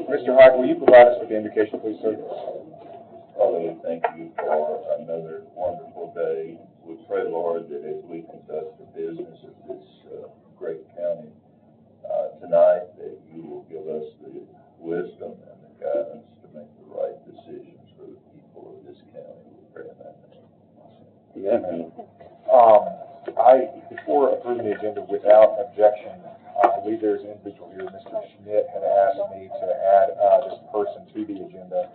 Mr. Hyde, will you provide us with the invocation, please, sir? Father, we thank you for another wonderful day. We pray, Lord, that as we conduct the business of this great county tonight, that you will give us the wisdom and the guidance to make the right decisions for the people of this county. We pray in that name. Amen. Before approving the agenda without objection, I believe there's an individual here, Mr. Schmidt, had asked me to add this person to the agenda,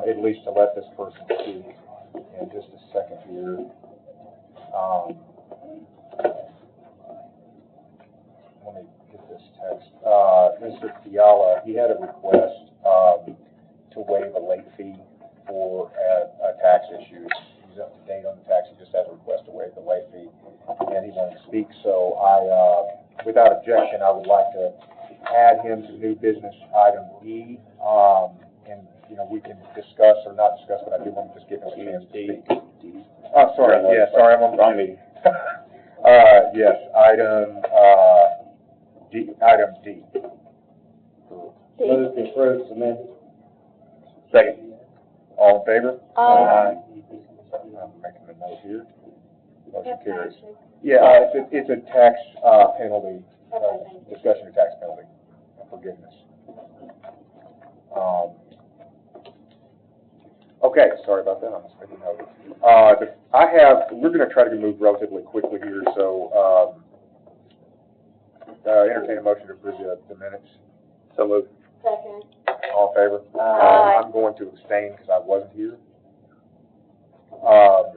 at least to let this person speak. In just a second here. Let me get this text. Mr. Fiala, he had a request to waive a late fee for a tax issue. He's up to date on the tax. He just has a request to waive the late fee, and he wanted to speak. So without objection, I would like to add him to new business item E. And we can discuss or not discuss, but I do want to just give him a chance to speak. Oh, sorry. Yeah, sorry, I'm on the wrong meeting. Yes, item D. Item D. Move to approve as amended. Second. All in favor? Aye. I'm making a note here. Motion carries. Yeah, it's a tax penalty, discussion of tax penalty, forgiveness. Okay, sorry about that. I'm just making note. We're going to try to move relatively quickly here, so entertain a motion to approve the minutes. So moved. Second. All in favor? Aye. I'm going to abstain because I wasn't here. I'm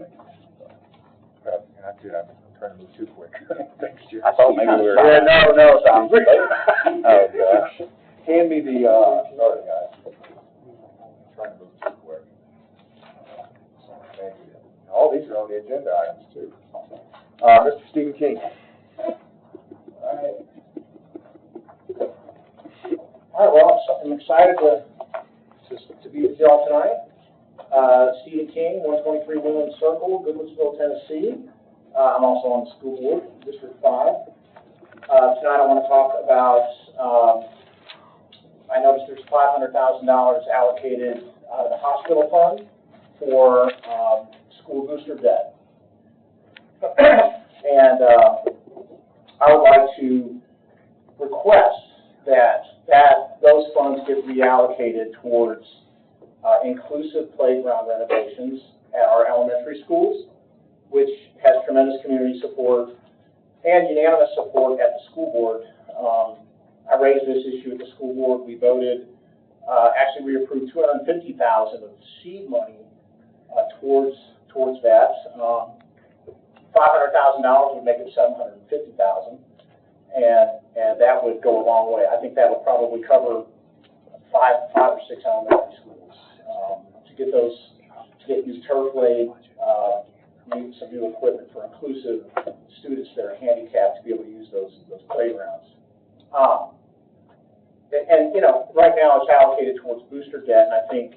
trying to move too quick. Thanks, Jim. I thought maybe we were. Yeah, no, Tom. Oh, gosh. Hand me the, sorry, guys. I'm trying to move too quick. Thank you. All these are on the agenda items, too. Mr. Stephen King. All right, well, I'm excited to be with y'all tonight. Stephen King, 123 Woodland Circle, Goodlettsville, Tennessee. I'm also on the school board, District 5. Tonight I want to talk about, I noticed there's $500,000 allocated out of the hospital fund for school booster debt. And I would like to request that those funds get reallocated towards inclusive playground renovations at our elementary schools, which has tremendous community support and unanimous support at the school board. I raised this issue at the school board. We voted, actually we approved $250,000 of seed money towards that. $500,000 would make it $750,000, and that would go a long way. I think that would probably cover five or six elementary schools to get used turf laid, need some new equipment for inclusive students that are handicapped to be able to use those playgrounds. And right now it's allocated towards booster debt, and I think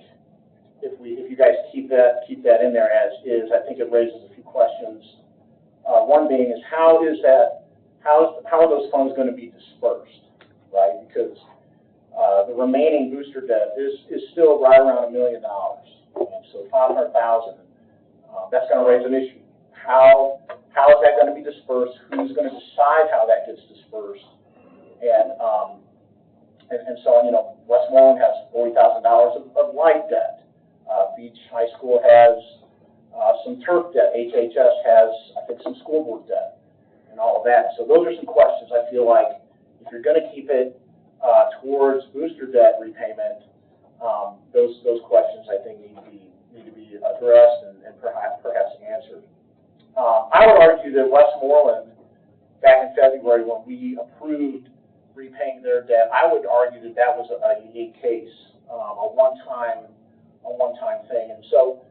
if you guys keep that in there as is, I think it raises a few questions. One being is how are those funds going to be dispersed, right? Because the remaining booster debt is still right around $1 million, and so $500,000. That's going to raise an issue. How is that going to be dispersed? Who's going to decide how that gets dispersed? And so Westmoreland has $40,000 of light debt. Beach High School has some turf debt. HHS has, I think, some school board debt, and all of that. So those are some questions I feel like if you're going to keep it towards booster debt repayment, those questions I think need to be addressed and perhaps answered. I would argue that Westmoreland, back in February when we approved repaying their debt, I would argue that was a unique case, a one-time thing. And so,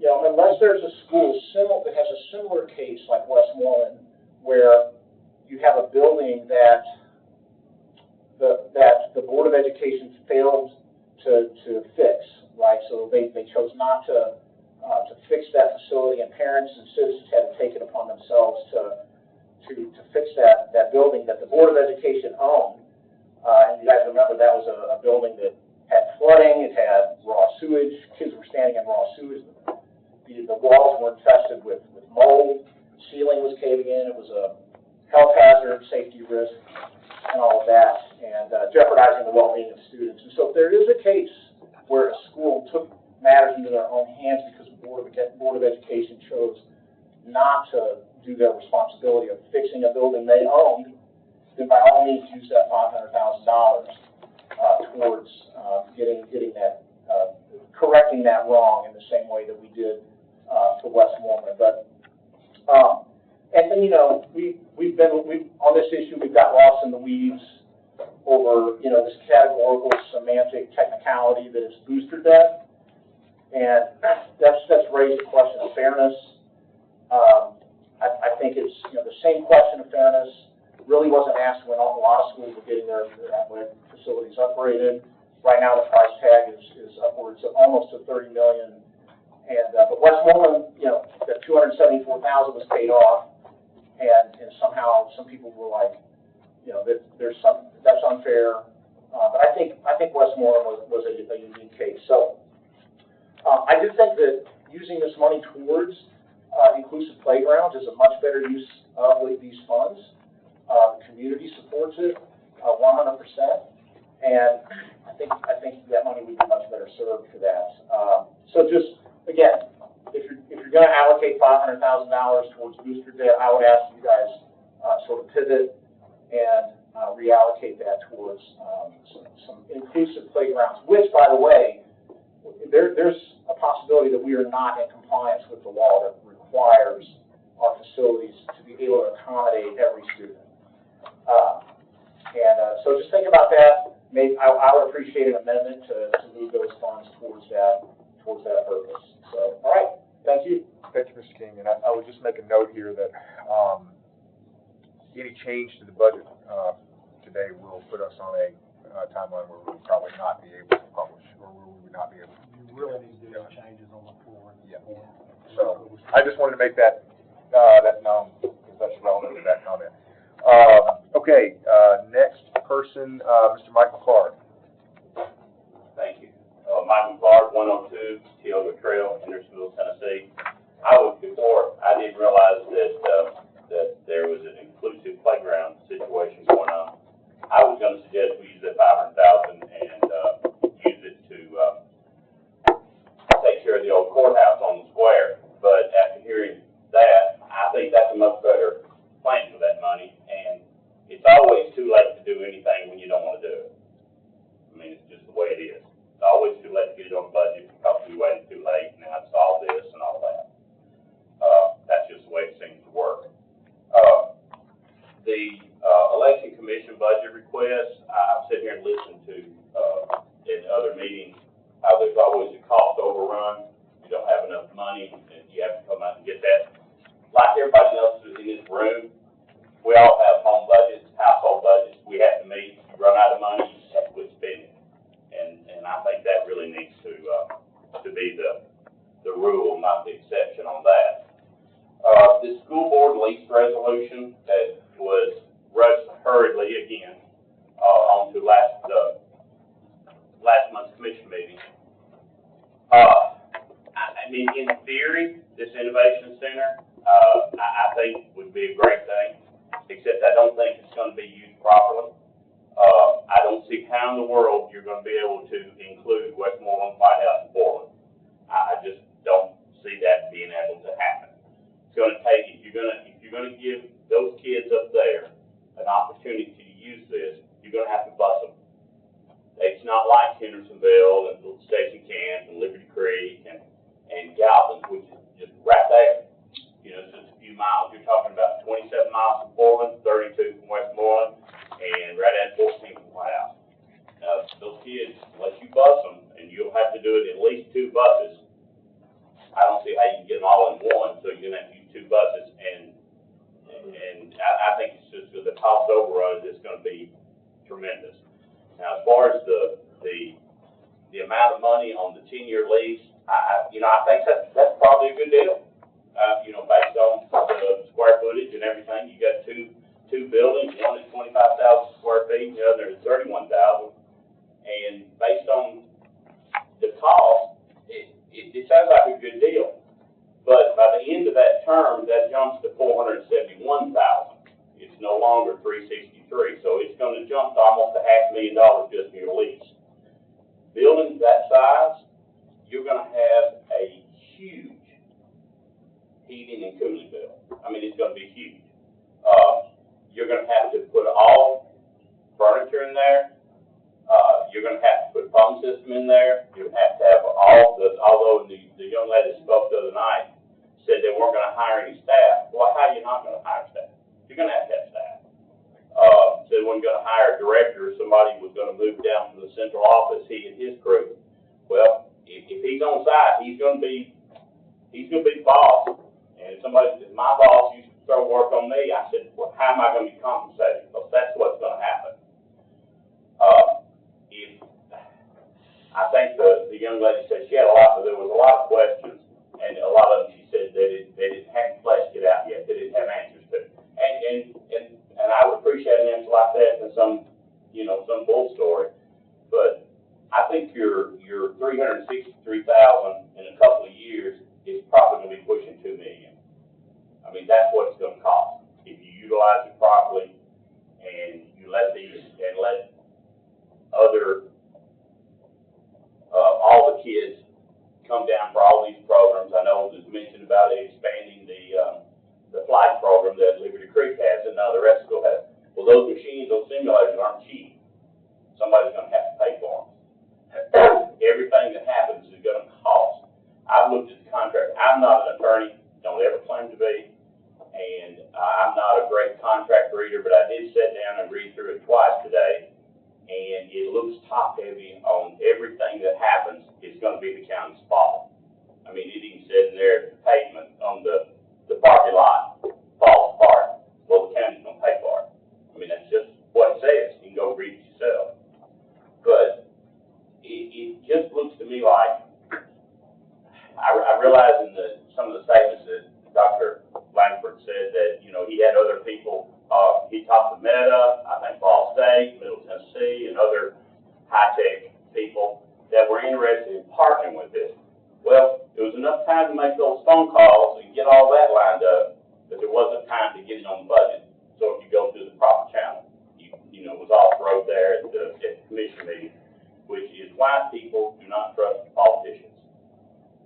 unless there's a school that has a similar case like Westmoreland, where you have a building that the Board of Education failed to fix, right? So they chose not to fix that facility, and parents and citizens had to take it upon themselves to fix that building that the Board of Education owned. And you guys remember that was a building that well-being of students. And so if there is a case where a school took matters into their own hands because the Board of Education chose not to do their responsibility of fixing a building they owned, then by all means use that $500,000 towards getting that, correcting that wrong in the same way that we did for Westmoreland. But and you know, we've on this issue, we've got lost in the weeds over, you know, this categorical semantic technicality that is booster debt, and that's raised a question of fairness. I think it's, you know, the same question of fairness really wasn't asked when a lot of schools were getting their athletic facilities upgraded. Right now, the price tag is upwards of almost to $30 million, and but Westmoreland, you know, that $274,000 was paid off, and somehow some people were like, you know, that's unfair. But I think Westmoreland was a unique case. So I do think that using this money towards inclusive playgrounds is a much better use of these funds. The community supports it 100%, and I think that money would be much better served for that. So just again, if you're going to allocate $500,000 towards booster debt, I would ask you guys sort of pivot and reallocate that towards some inclusive playgrounds. Which, by the way, there's a possibility that we are not in compliance with the law that requires our facilities to be able to accommodate every student. So just think about that. Maybe I would appreciate an amendment to move those funds towards that purpose. So, all right, thank you. Thank you, Mr. King. And I would just make a note here that any change to the budget today will put us on a timeline where we will probably not be able to publish, or where we would not be able to. You really need to do changes on the floor. Yeah. So I just wanted to make that known, because that's relevant to that comment. Okay, next person, Mr. Michael Clark. Thank you. Michael Clark, 102 Tioga Trail, Hendersonville, Tennessee. I didn't realize that there was an inclusive playground situation going on. I was going to suggest we use that $500,000 and use it to take care of the old courthouse on the square. But after hearing that, I think that's a much better plan for that money. And it's always too late to do anything when you don't want to do it. I mean, it's just the way it is. It's always too late to get it on the budget because we waited too late and now it's all this and all that. That's just the way it seems to work. The election commission budget request, I've sat here and listened to in other meetings how there's always a cost overrun. You don't have enough money and you have to come out and get that. Like everybody else in this room, we all have home budgets, household budgets. We have to meet. You run out of money, you just have to quit spending. And I think that really needs to be the rule, not the exception on that. The school board lease resolution that was rushed hurriedly again onto last month's commission meeting. I mean, in theory, this innovation center, I think would be a great thing, except I don't think it's going to be used properly. I don't see how in the world you're going to be able to include Westmoreland, White House, and Portland. I just don't see that being able to happen. It's going to take, if you're going to give those kids up there an opportunity to use this, you're going to have to bus them. It's not like Hendersonville and Station Camp and Liberty Creek and Galvin, which is just right there. You know, it's just a few miles. You're talking about 27 miles from Portland, 32 from Westmoreland, and right at 14 from White House. Now, those kids, unless you bus them, and you'll have to do it at least 2 buses, I don't see how you can get them all in one, so you're going to have to use 2 buses, and I think it's just the cost overrun is going to be tremendous. Now, as far as the amount of money on the 10-year lease, I think that's probably a good deal. Based on the square footage and everything, you got two buildings. One is 25,000 square feet, the other is 31,000. And based on the cost, it sounds like a good deal. But by the end of that term, that jumps to 471,000. It's no longer 363, so it's going to jump to almost $500,000 just in your lease. you're gonna have to put a phone system in there, you have to have although the young lady spoke the other night, said they weren't gonna hire any staff, well, how are you not gonna hire staff? You're gonna have to have staff. Said when you're gonna hire a director, somebody was gonna move down from the central office, he and his crew. Well, if he's on site, he's gonna be the boss, and if my boss used to throw work on me, I said, well, how am I gonna be compensated? Because that's what's gonna happen. I think the young lady said there was a lot of questions, and a lot of them she said they hadn't fleshed it out yet, they didn't have answers to. And I would appreciate an answer like that than some bull story. But I think your $363,000 in a couple of years is probably gonna be pushing $2 million. I mean, that's what it's gonna cost if you utilize it properly and you let other all the kids come down for all these programs. I know it was mentioned about expanding the flight program that Liberty Creek has and now the rest of it has. Well, those machines, those simulators aren't cheap. Somebody's going to have to pay for them. Everything that happens is going to cost. I've looked at the contract. I'm not an attorney, don't ever claim to be, and I'm not a great contract reader, but I did sit down and read through it twice today. And it looks top heavy on everything that happens. It's going to be the county's fault. I mean, it even said in there, the pavement on the parking lot falls apart. Well, the county's going to pay for it. I mean, that's just what it says. You can go read it yourself. But it just looks to me like, I realize in some of the statements that Dr. Langford said that, he had other people, he talked to Meta, I think Ball State, Middle Tennessee, and other high-tech people that were interested in partnering with this. Well, there was enough time to make those phone calls and get all that lined up, but there wasn't time to get it on the budget. So if you go through the proper channel, it was off the road there at the commission meeting, which is why people do not trust politicians.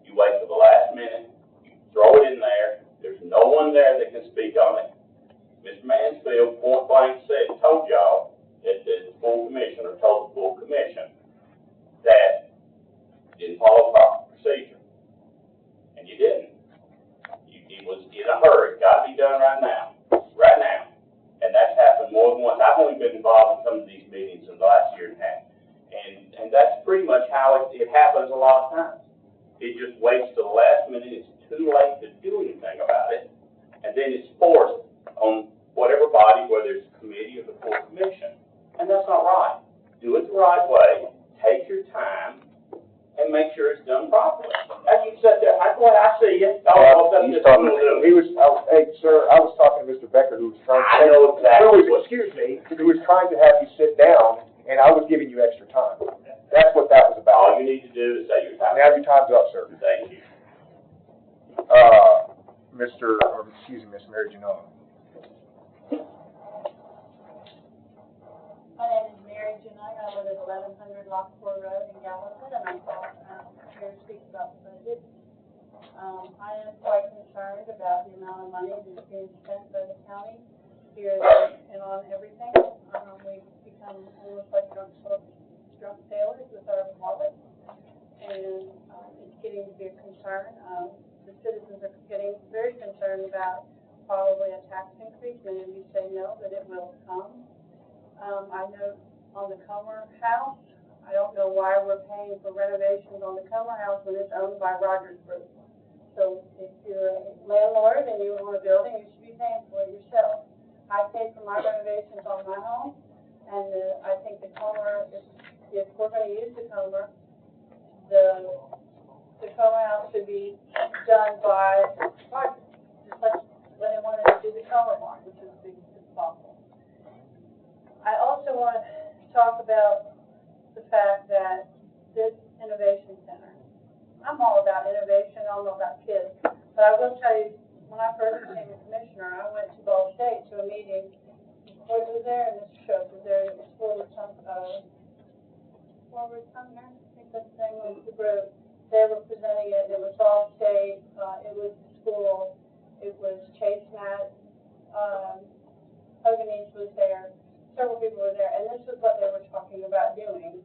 You wait till the last minute, you throw it in there, there's no one there that can speak on it. Mr. Mansfield point blank told y'all that the full commissioner told the full commission that you didn't follow proper procedure. And you didn't. It was in a hurry. Got to be done right now. Right now. And that's happened more than once. I've only been involved in some of these meetings in the last year and a half. And that's pretty much how it happens a lot of times. It just waits till the last minute. It's too late to do anything about it. And then it's forced on whatever body, whether it's a committee or the full commission. And that's not right. Do it the right way, take your time, and make sure it's done properly. As you said there, I see you. Hey, sir, I was talking to Mr. Becker, who was trying to. I know exactly. Who was trying to have you sit down, and I was giving you extra time. That's what that was about. All you need to do is say your time. Now your time's up, sir. Thank you. Miss Mary Janelle. My name is Mary Janelle. I live at 1100 Lockport Road in Gallatin, and I'm here to speak about the budget. I am quite concerned about the amount of money that's being spent by the county here and on everything. We've become almost like drunk sailors with our wallets, and it's getting to be a concern. The citizens are getting very concerned about probably a tax increase. Many of you say no, but it will come. I know on the Comer House, I don't know why we're paying for renovations on the Comer House when it's owned by Rogers Group. So if you're a landlord and you own a building, you should be paying for it yourself. I pay for my renovations on my home, and I think the Comer, if we're going to use the Comer, the Comer House should be done by Rogers, just like when they wanted to do the Comer one, which is big as possible. I also want to talk about the fact that this innovation center, I'm all about innovation, I'm all about kids, but I will tell you, when I first became a commissioner, I went to Ball State to a meeting. What was there? And Mr. Shope was there. It was Sumner, I think that's the name of the group. They were presenting it. It was Ball State. It was the school. It was Chase Matt. Hoganese was there. Several people were there, and this is what they were talking about doing.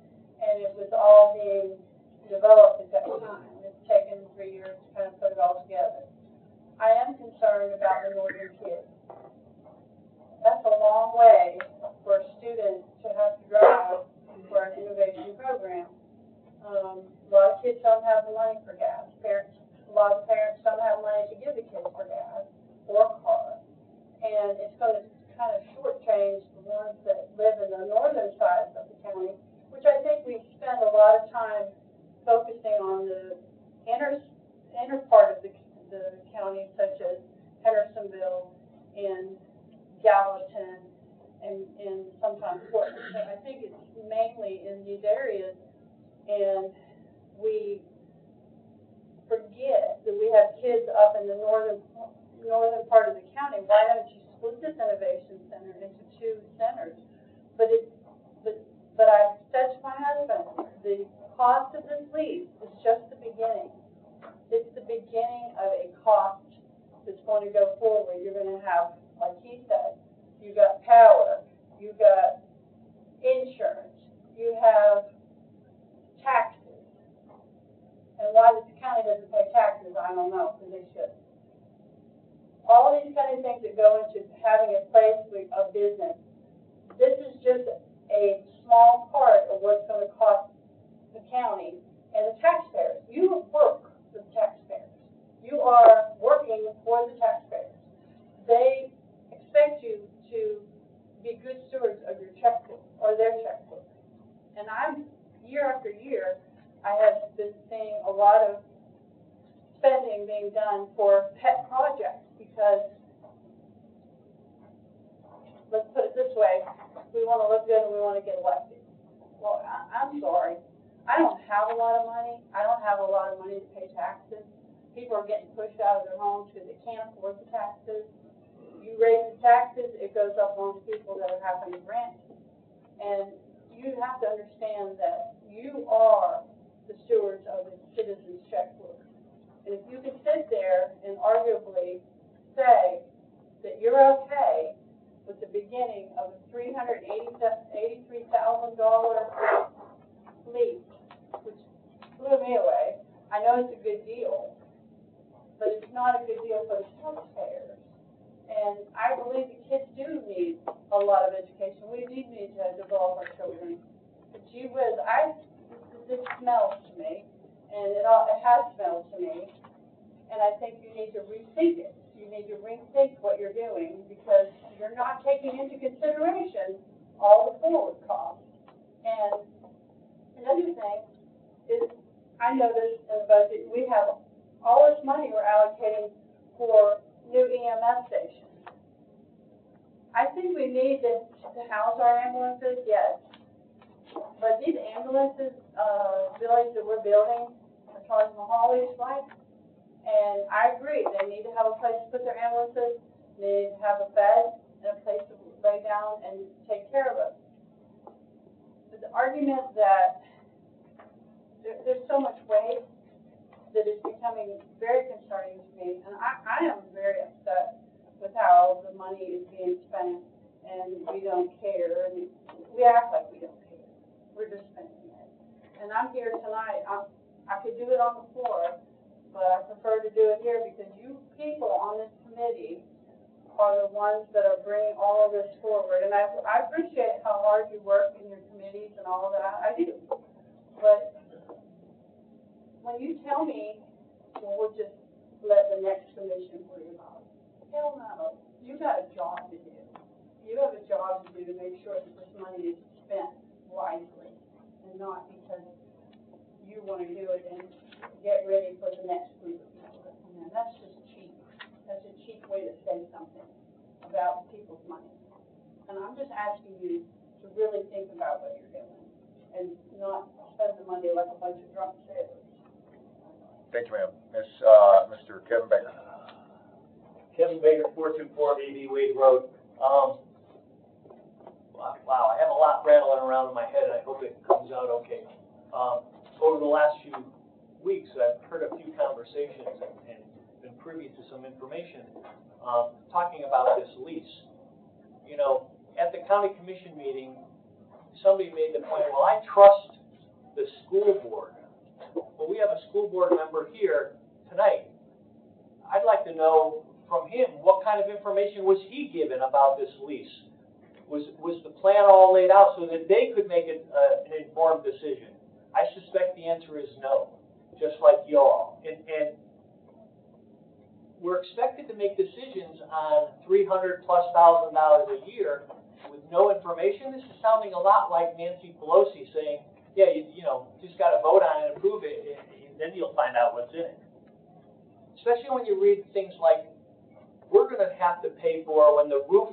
innovation program. A lot of kids don't have the money for gas. A lot of parents don't have money to give the kids for gas or a car. And it's going to kind of shortchange the ones that live in the northern side of the county, which I think we spend a lot of time focusing on the inner part of the county, such as Hendersonville and Gallatin and sometimes Fort. But I think it's mainly in these areas, and we forget that we have kids up in the northern part of the county. Why don't you split this innovation center into two centers? But I said to my husband, the cost of this lease is just the beginning. It's the beginning of a cost that's going to go forward. You're going to have, like he said, you got power, you got insurance, you have taxes. And why the county doesn't pay taxes, I don't know, because they should. All these kind of things that go into having a place of business. This is just a small part of what's going to cost the county and the taxpayers. You work for the taxpayers. You are working for the taxpayers. They expect you to be good stewards of your checkbook or their checkbook. And year after year, I have been seeing a lot of spending being done for pet projects because, let's put it this way, we want to look good and we want to get elected. Well, I'm sorry. I don't have a lot of money. I don't have a lot of money to pay taxes. People are getting pushed out of their homes because they can't afford the taxes. You raise the taxes, it goes up on the people that are having to rent. And you have to understand that you are the stewards of the citizens' checkbook. And if you can sit there and arguably say that you're okay with the beginning of a $383,000 lease, which blew me away. I know it's a good deal, but it's not a good deal for the taxpayers. And I believe the kids do need a lot of education. We do need to develop our children. But gee whiz, this smells to me, and it has smelled to me. And I think you need to rethink it. You need to rethink what you're doing because you're not taking into consideration all the forward costs. And another thing is, I noticed in the budget we have all this money we're allocating for new EMS stations. I think we need to house our ambulances, yes. But these ambulances, buildings that we're building, are Taj Mahal like. And I agree, they need to have a place to put their ambulances, they need to have a bed and a place to lay down and take care of us. But the argument that there's so much waste that is becoming very concerning to me, and I am very upset with how the money is being spent, and we don't care, and we act like we don't care. We're just spending it. And I'm here tonight, I could do it on the floor, but I prefer to do it here because you people on this committee are the ones that are bringing all of this forward. And I appreciate how hard you work in your committees and all of that. I do. But when you tell me, well, we'll just let the next commission worry about it. Hell no. You got a job to do. You have a job to do to make sure that this money is spent wisely and not because you want to do it and get ready for the next group of people that come in. That's just cheap. That's a cheap way to say something about people's money. And I'm just asking you to really think about what you're doing and not spend the money like a bunch of drunk sailors. Thank you, ma'am. Mr. Kevin Baker. Kevin Baker, 424 A.B. Wade Road. Wow, I have a lot rattling around in my head, and I hope it comes out okay. Over the last few weeks, I've heard a few conversations and been privy to some information talking about this lease. You know, at the county commission meeting, somebody made the point, well, I trust the school board. Well, we have a school board member here tonight. I'd like to know from him what kind of information was he given about this lease. Was the plan all laid out so that they could make an informed decision? I suspect the answer is no, just like y'all. And we're expected to make decisions on $300,000+ a year with no information. This is sounding a lot like Nancy Pelosi saying, yeah, you know, just got to vote on it and approve it, and then you'll find out what's in it. Especially when you read things like, we're going to have to pay for when the roof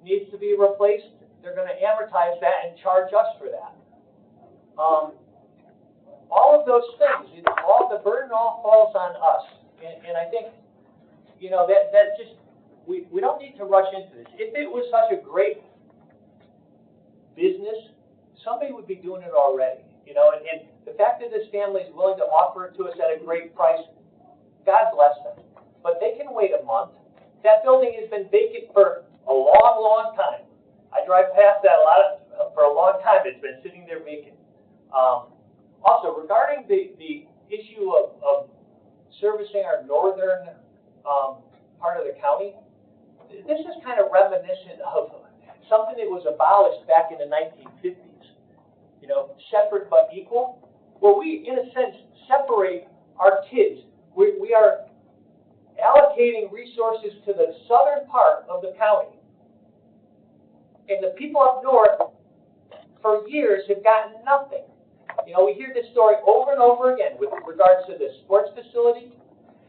needs to be replaced, they're going to amortize that and charge us for that. All of those things, the burden all falls on us. And I think, you know, that just, we don't need to rush into this. If it was such a great business, somebody would be doing it already. You know, and the fact that this family is willing to offer it to us at a great price, God bless them. But they can wait a month. That building has been vacant for a long, long time. I drive past that for a long time. It's been sitting there vacant. Also, regarding the issue of servicing our northern part of the county, this is kind of reminiscent of something that was abolished back in the 1950s. You know, separate but equal. Well, we, in a sense, separate our kids. We are allocating resources to the southern part of the county. And the people up north, for years, have gotten nothing. You know, we hear this story over and over again with regards to the sports facility.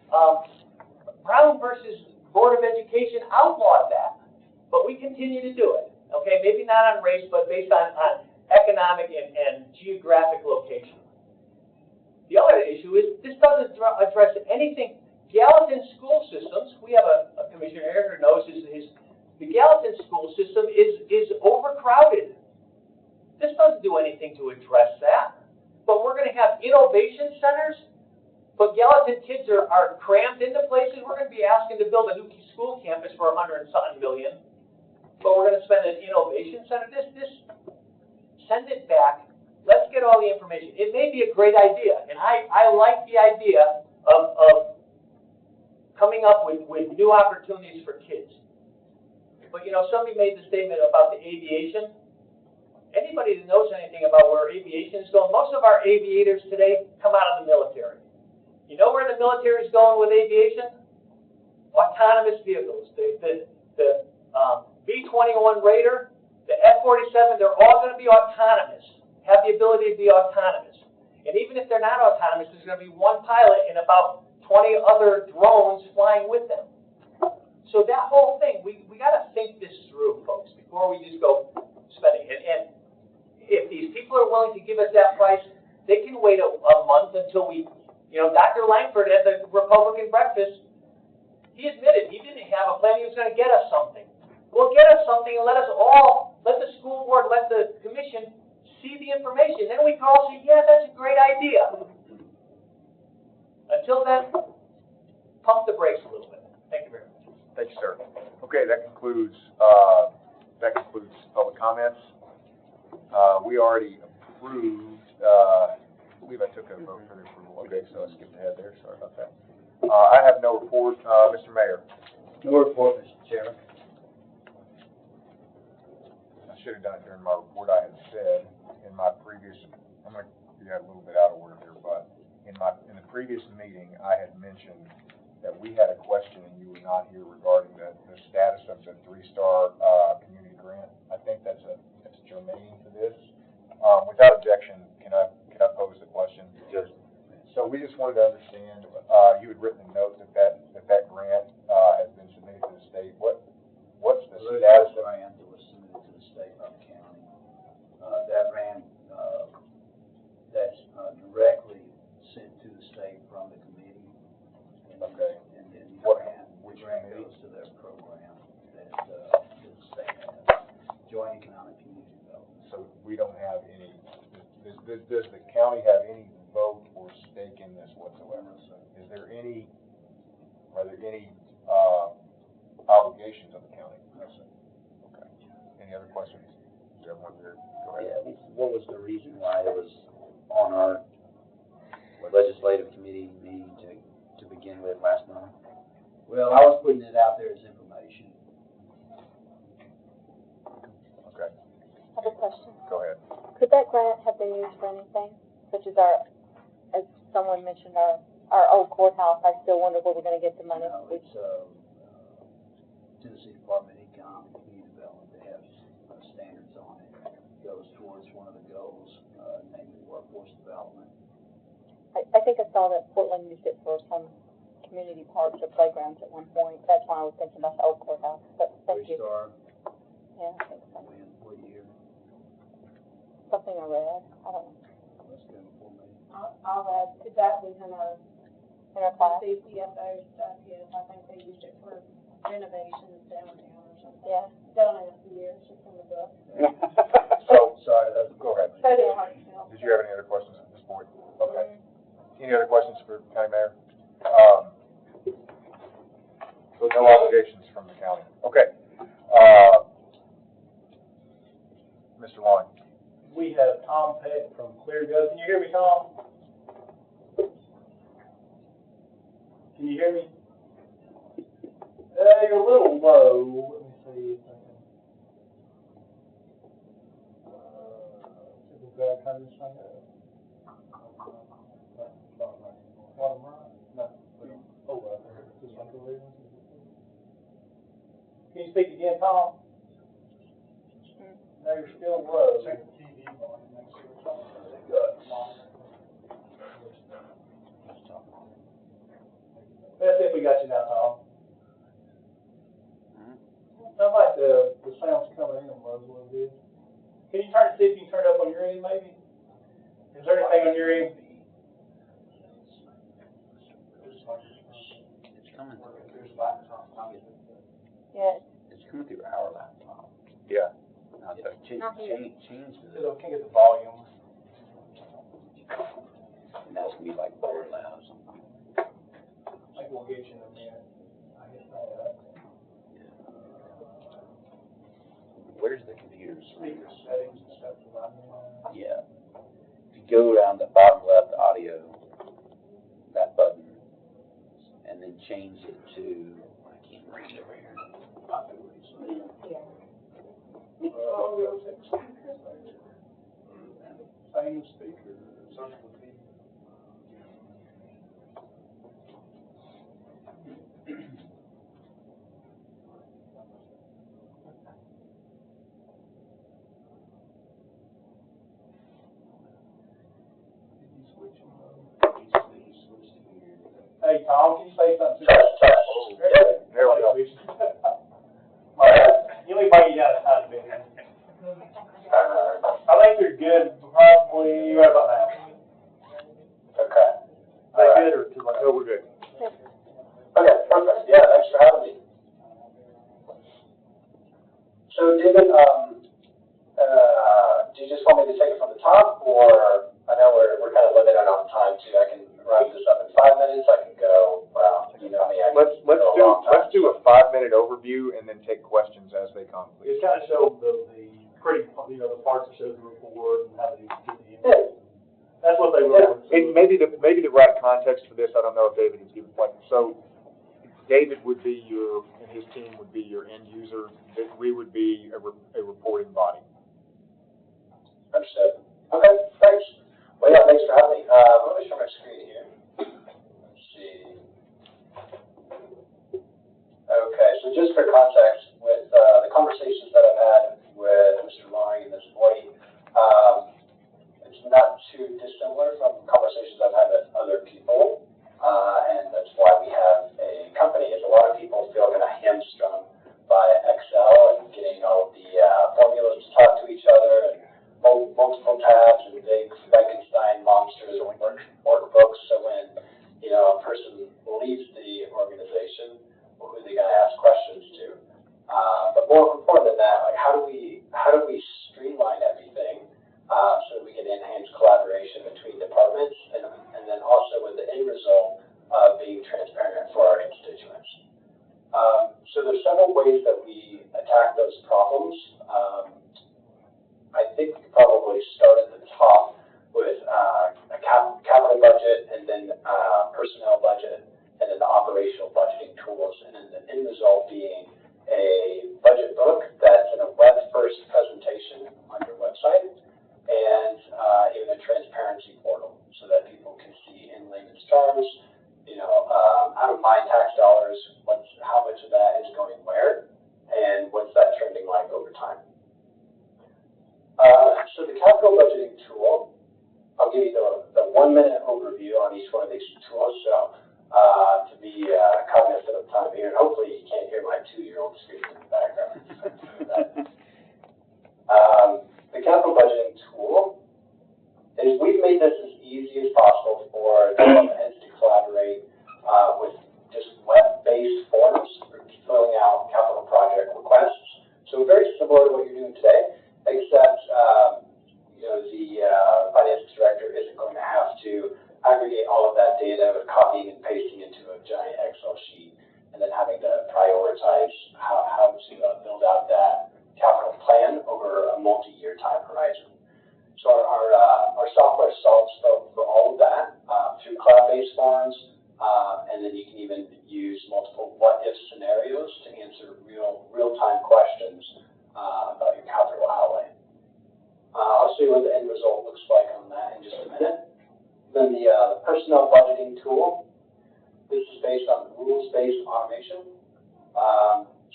Brown versus Board of Education outlawed that, but we continue to do it. Okay, maybe not on race, but based on economic and geographic location. The other issue is this doesn't address anything. Gallatin school systems, we have a commissioner here who knows the Gallatin school system is overcrowded. This doesn't do anything to address that. But we're going to have innovation centers, but Gallatin kids are crammed into places. We're going to be asking to build a new school campus for $100-something million, but we're going to spend an innovation center. Send it back. Let's get all the information. It may be a great idea, and I like the idea of coming up with new opportunities for kids. But, you know, somebody made the statement about the aviation. Anybody that knows anything about where aviation is going, most of our aviators today come out of the military. You know where the military is going with aviation? Autonomous vehicles. The B-21 Raider, the F-47, they're all going to be autonomous, have the ability to be autonomous. And even if they're not autonomous, there's going to be one pilot and about 20 other drones flying with them. So that whole thing, we got to think this through, folks, before we just go spending it. And if these people are willing to give us that price, they can wait a month until we, you know, Dr. Langford at the Republican breakfast, he admitted he didn't have a plan. He was going to get us something. Well, get us something and let the school board, let the commission see the information. Then we can all say, yeah, that's a great idea. Until then, pump the brakes a little bit. Thank you very much. Thank you, sir. Okay, that concludes public comments. We already approved, I believe I took a vote for the approval. Okay, so I skipped ahead there. Sorry about that. I have no report, Mr. Mayor. No report, Mr. Chairman. I should have done it during my report. I had said in my previous, I'm going to get a little bit out of order here, but in the previous meeting, I had mentioned that we had a question and you were not here regarding the status of the 3-star community grant. I think that's germane to this. Without objection, can I pose the question? Yes. So we just wanted to understand, you had written a note that grant has been submitted to the state. What's the status of grant that was submitted to the state by the county? That grant, that's directly sent to the state from the committee. Okay. And then Which grant committee? goes to their program that the state has, Joint Economic Community Development. So we don't have any, does the county have any vote or stake in this whatsoever? No, sir. Are there any obligations of the county? No, sir. Okay. Any other questions? Is there one there? Go ahead. Yeah, what was the reason why it was on our legislative committee meeting to begin with last month? Well, I was putting it out there as information. Would that grant have been used for anything, such as as someone mentioned, our old courthouse? I still wonder where we're gonna get the money. No, it's, Tennessee Department of Economic and Community Development, they have standards on it. Goes towards one of the goals, namely workforce development. I think I saw that Portland used it for some community parks or playgrounds at one point. That's why I was thinking about the old courthouse, but thank you. Three-star, Yeah, I think so. what year? Something I read, I don't know, Let's go for me. I'll add, could that was in our, in our class. the CFO stuff, yes, I think they used it for renovations downtown or something. Yeah. Don't ask me, it's just in the book. So, Sorry, go ahead. So did Hartsville. Did you have any other questions at this point? Okay. Any other questions for County Mayor? So no obligations from the county. Okay. Mr. Long. We have Tom Peck from Cleargo. Can you hear me, Tom? Can you hear me? You're a little low. Let me see if I can. If I turn this thing up. Bottom right? No. Oh, right there. This one over here. Can you speak again, Tom? No, you're still low. Check the TV volume. Make sure it's on. Let's see if we got you now, Tom. Sounds like the sound's coming in low a little bit. Can you see if you can turn it up on your end, maybe? Is there anything on your end? It's coming through. Yeah. It's coming through our laptop. Yeah. Now, change the, So can't get the volume. and that's gonna be like very loud or something. I think we'll get you in a minute. I guess that. Where's the computer Speaker screen? settings and stuff. Yeah. If you go down the bottom left audio, that button, and then change it to, I can't read it over here. Same speaker, social media. Hey, Tom, can you say something to us? There we go. You let me bring you down a tiny bit here. I think you're good, probably right about now. Okay. Is that good or too loud? No, we're good. Okay, perfect. Yeah, thanks for having me. So, David, do you just want me to take it from the top, or I know we're kind of limited on time too. I can wrap this up in 5 minutes. I can go. Well, you know me. I can Let's do a 5-minute overview and then take questions as they come, please. It kind of shows the pretty, the parts that show the report and how they get the Yeah. That's what they were. And maybe the right context for this, I don't know if David has given, like, so David would be and his team would be your end user, that we would be a reporting body. Understood. Okay, thanks. Well, yeah, thanks for having me. Let me share my screen here. Let's see. Okay, so just for context, with the conversations that I've had with Mr. Loring and Ms. Boyd, it's not too dissimilar from conversations I've had with other people, and that's why we have a company. Is a lot of people feel kind of hamstrung by Excel and getting all of the formulas to talk to each other and multiple tabs and big Frankenstein monsters and workbooks. So when a person leaves the organization, who are they going to ask questions to? But more important than that, like how do we streamline everything so that we can enhance collaboration between departments and then also with the end result of being transparent for our constituents. So there's several ways that we attack those problems. I think we could probably start at the top with a capital budget and then personnel budget and then the operational budgeting tools, and then the end result being a budget book that's in a web-first presentation on your website. And 1-minute overview on each one of these tools, so to be cognizant of time here, and hopefully you can't hear my 2-year-old screaming in the background. The capital budgeting tool is we've made this as easy as possible for development heads to collaborate with just web-based forms for filling out capital project requests. So very similar to what you're doing today, except the finance director isn't going to have to aggregate all of that data with copying and pasting into a giant Excel sheet and then having to prioritize how to build out that capital plan over a multi-year time horizon. So our software solves for all of that through cloud-based forms, and then you can even use multiple what-if scenarios to answer real-time questions about your capital outlay. I'll show you what the end result looks like on that in just a minute. Then the personnel budgeting tool. This is based on rules-based automation.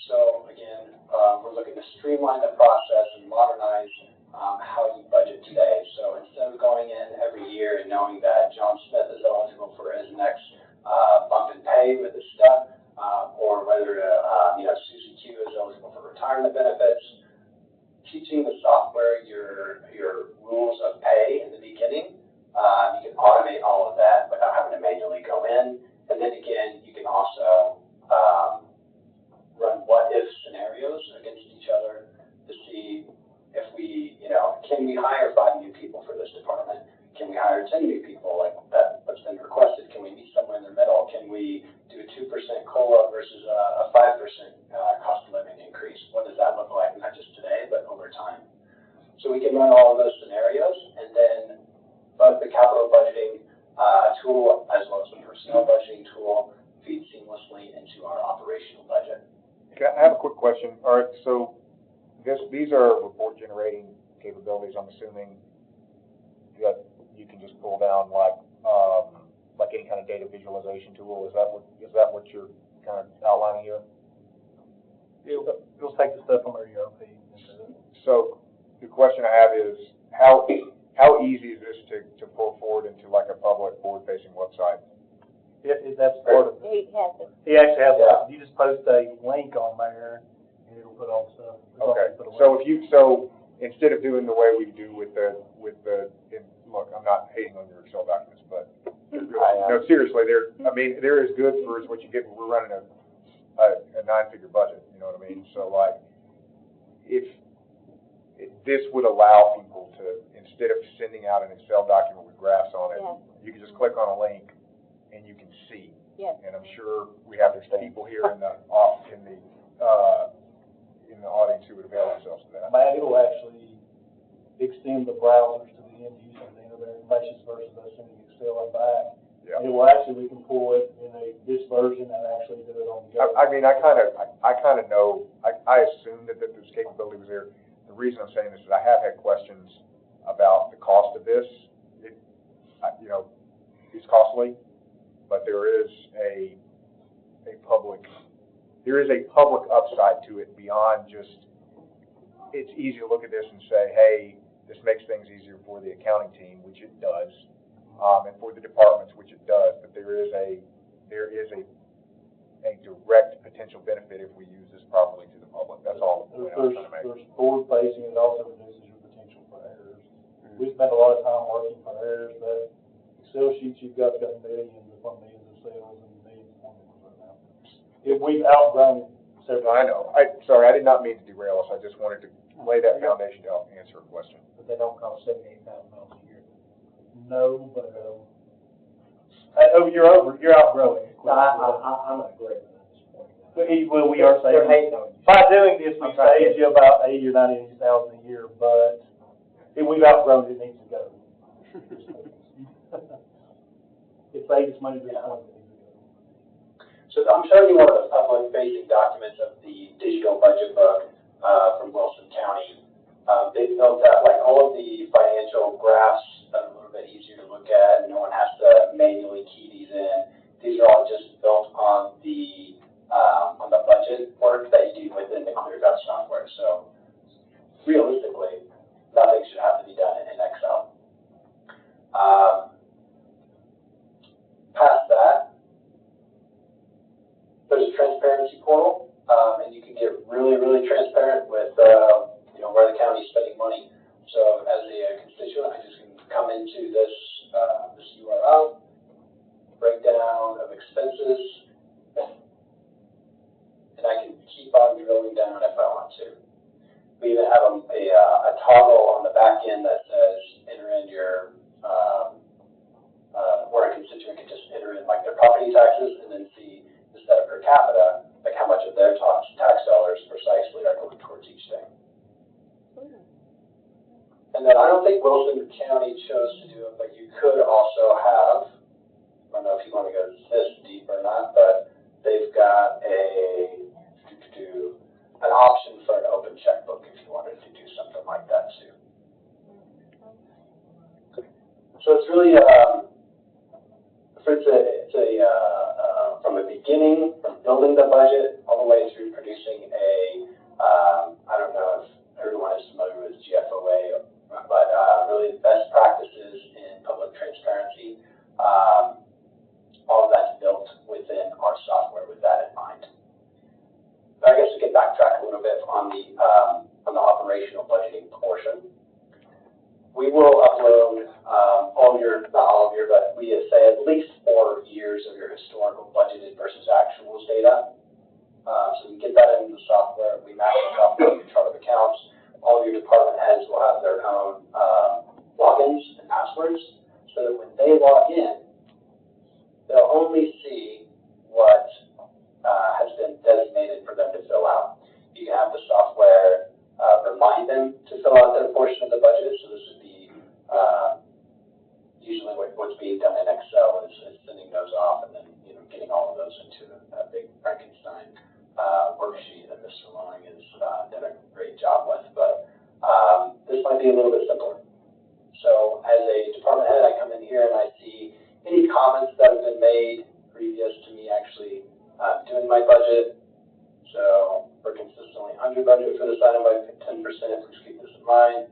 So again, we're looking to streamline the process and modernize how you budget today. So instead of going in every year and knowing that John Smith is eligible for his next bump in pay with his step, or whether Susie Q is eligible for retirement benefits, teaching the software your rules of pay in the beginning. You can automate all of that without having to manually go in. And then again, you can also run what-if scenarios against each other to see if we, can we hire 5 new people for this department? Can we hire 10 new people like what's been requested? Can we meet somewhere in the middle? Can we do a 2% COLA versus a 5% cost of living increase? What does that look like, not just today, but over time? So we can run all of those scenarios, and then both the capital budgeting tool as well as the personnel budgeting tool feed seamlessly into our operational budget. Okay, I have a quick question. All right, so these are report generating capabilities, I'm assuming, that you can just pull down like any kind of data visualization tool. Is that what you're kind of outlining here? It'll take the stuff from our ERP. So the question I have is how easy is this to pull forward into like a public forward-facing website? That's part of it. He actually has you just post a link on there and it'll put all the stuff. Okay. So instead of doing the way we do with the look, I'm not hating on your Excel documents, but no, seriously, they're as good for as what you get when we're running a 9-figure budget. You know what I mean? So like, if this would allow people to, instead of sending out an Excel document with graphs on it, you can just click on a link and you can see. Yes. And I'm sure there's people here in the audience who would avail themselves of that. It'll actually extend the browsers to the end user at the end of their information versus us sending Excel and back. Yeah. It will actually, we can pull it in this version and actually do it on the go. I kind of know. I assumed that this capability was there. The reason I'm saying this is I have had questions about the cost of this. It's costly, but there is a public upside to it beyond just. It's easy to look at this and say, hey, this makes things easier for the accounting team, which it does, and for the departments, which it does. But there is a direct potential benefit if we use this properly to the public. That's all the point I'm trying to make. There's forward-facing, it also reduces your potential for errors. We spend a lot of time working for errors, but Excel sheets you've got millions upon millions of cells and millions of formulas right now. If we've outgrown several. I know. Sorry, I did not mean to derail us. I just wanted to lay that foundation to help answer a question. But they don't cost $78,000 a year. No, but you're outgrowing it. I'm not great at this point. Well, we are saving. By doing this, we saved you about $80,000 or $90,000 a year, but if we've outgrown it, it needs to go. It saves money to the point. So I'm showing you one of the public-facing documents of the digital budget book from Wilson County. They've built out like all of the financial graphs that are a little bit easier to look at. No one has to manually key these in. These are all just built on the budget work that you do within the ClearGov software. So realistically, nothing should have to be done in Excel. this, this URL, breakdown of expenses, and I can keep on drilling down if I want to. We even have a toggle on the back end that says enter in your, where a constituent can just enter in like their property taxes and then see instead of per capita, like how much of their tax dollars precisely are going towards each thing. And then I don't think Wilson County chose to do it, but you could also have, I don't know if you want to go this deep or not, but they've got an option for an open checkbook if you wanted to do something like that too. So it's really, from the beginning, from building the budget, all the way through producing a, I don't know if everyone is familiar with GFOA, but really best practices in public transparency. All of that's built within our software with that in mind. But I guess we can backtrack a little bit on the operational budgeting portion. We will upload all of your, not all of your, but we say at least 4 years of your historical budgeted versus actuals data. So we get that into the software. We match it up with your chart of accounts. All of your department heads will have their own logins and passwords, so that when they log in, they'll only see what has been designated for them to fill out. You can have the software remind them to fill out their portion of the budget. So this would be usually what's being done in Excel is sending those off and then getting all of those into a big Frankenstein worksheet that Mr. Long has done a great job with. But this might be a little bit simpler. So as a department head, I come in here and I see any comments that have been made previous to me actually doing my budget. So we're consistently under budget for this item by 10%. Please keep this in mind.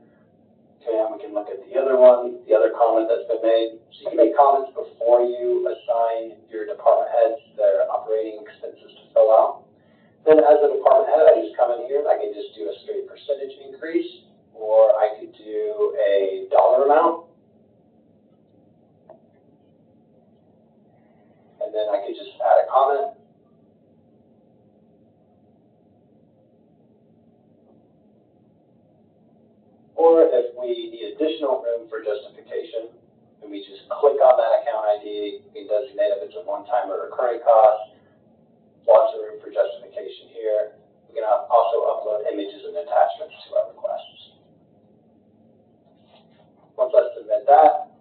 Okay, and we can look at the other one, the other comment that's been made. So you can make comments before you assign your department heads their operating expenses to fill out. Then as a department head, I just come in here and I can just do a straight percentage increase, or I could do a dollar amount. And then I could just add a comment. Or if we need additional room for justification, then we just click on that account ID. We can designate if it's a one-time or recurring cost. Lots of room for justification here. We can also upload images and attachments to our requests. Once I submit that,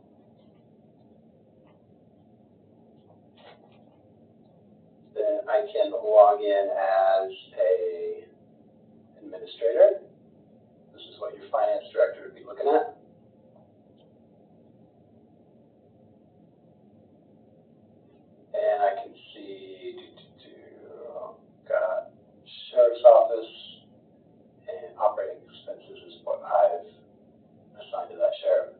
then I can log in as a administrator. This is what your finance director would be looking at. And I can see, got sheriff's office and operating expenses is what I've assigned to that sheriff.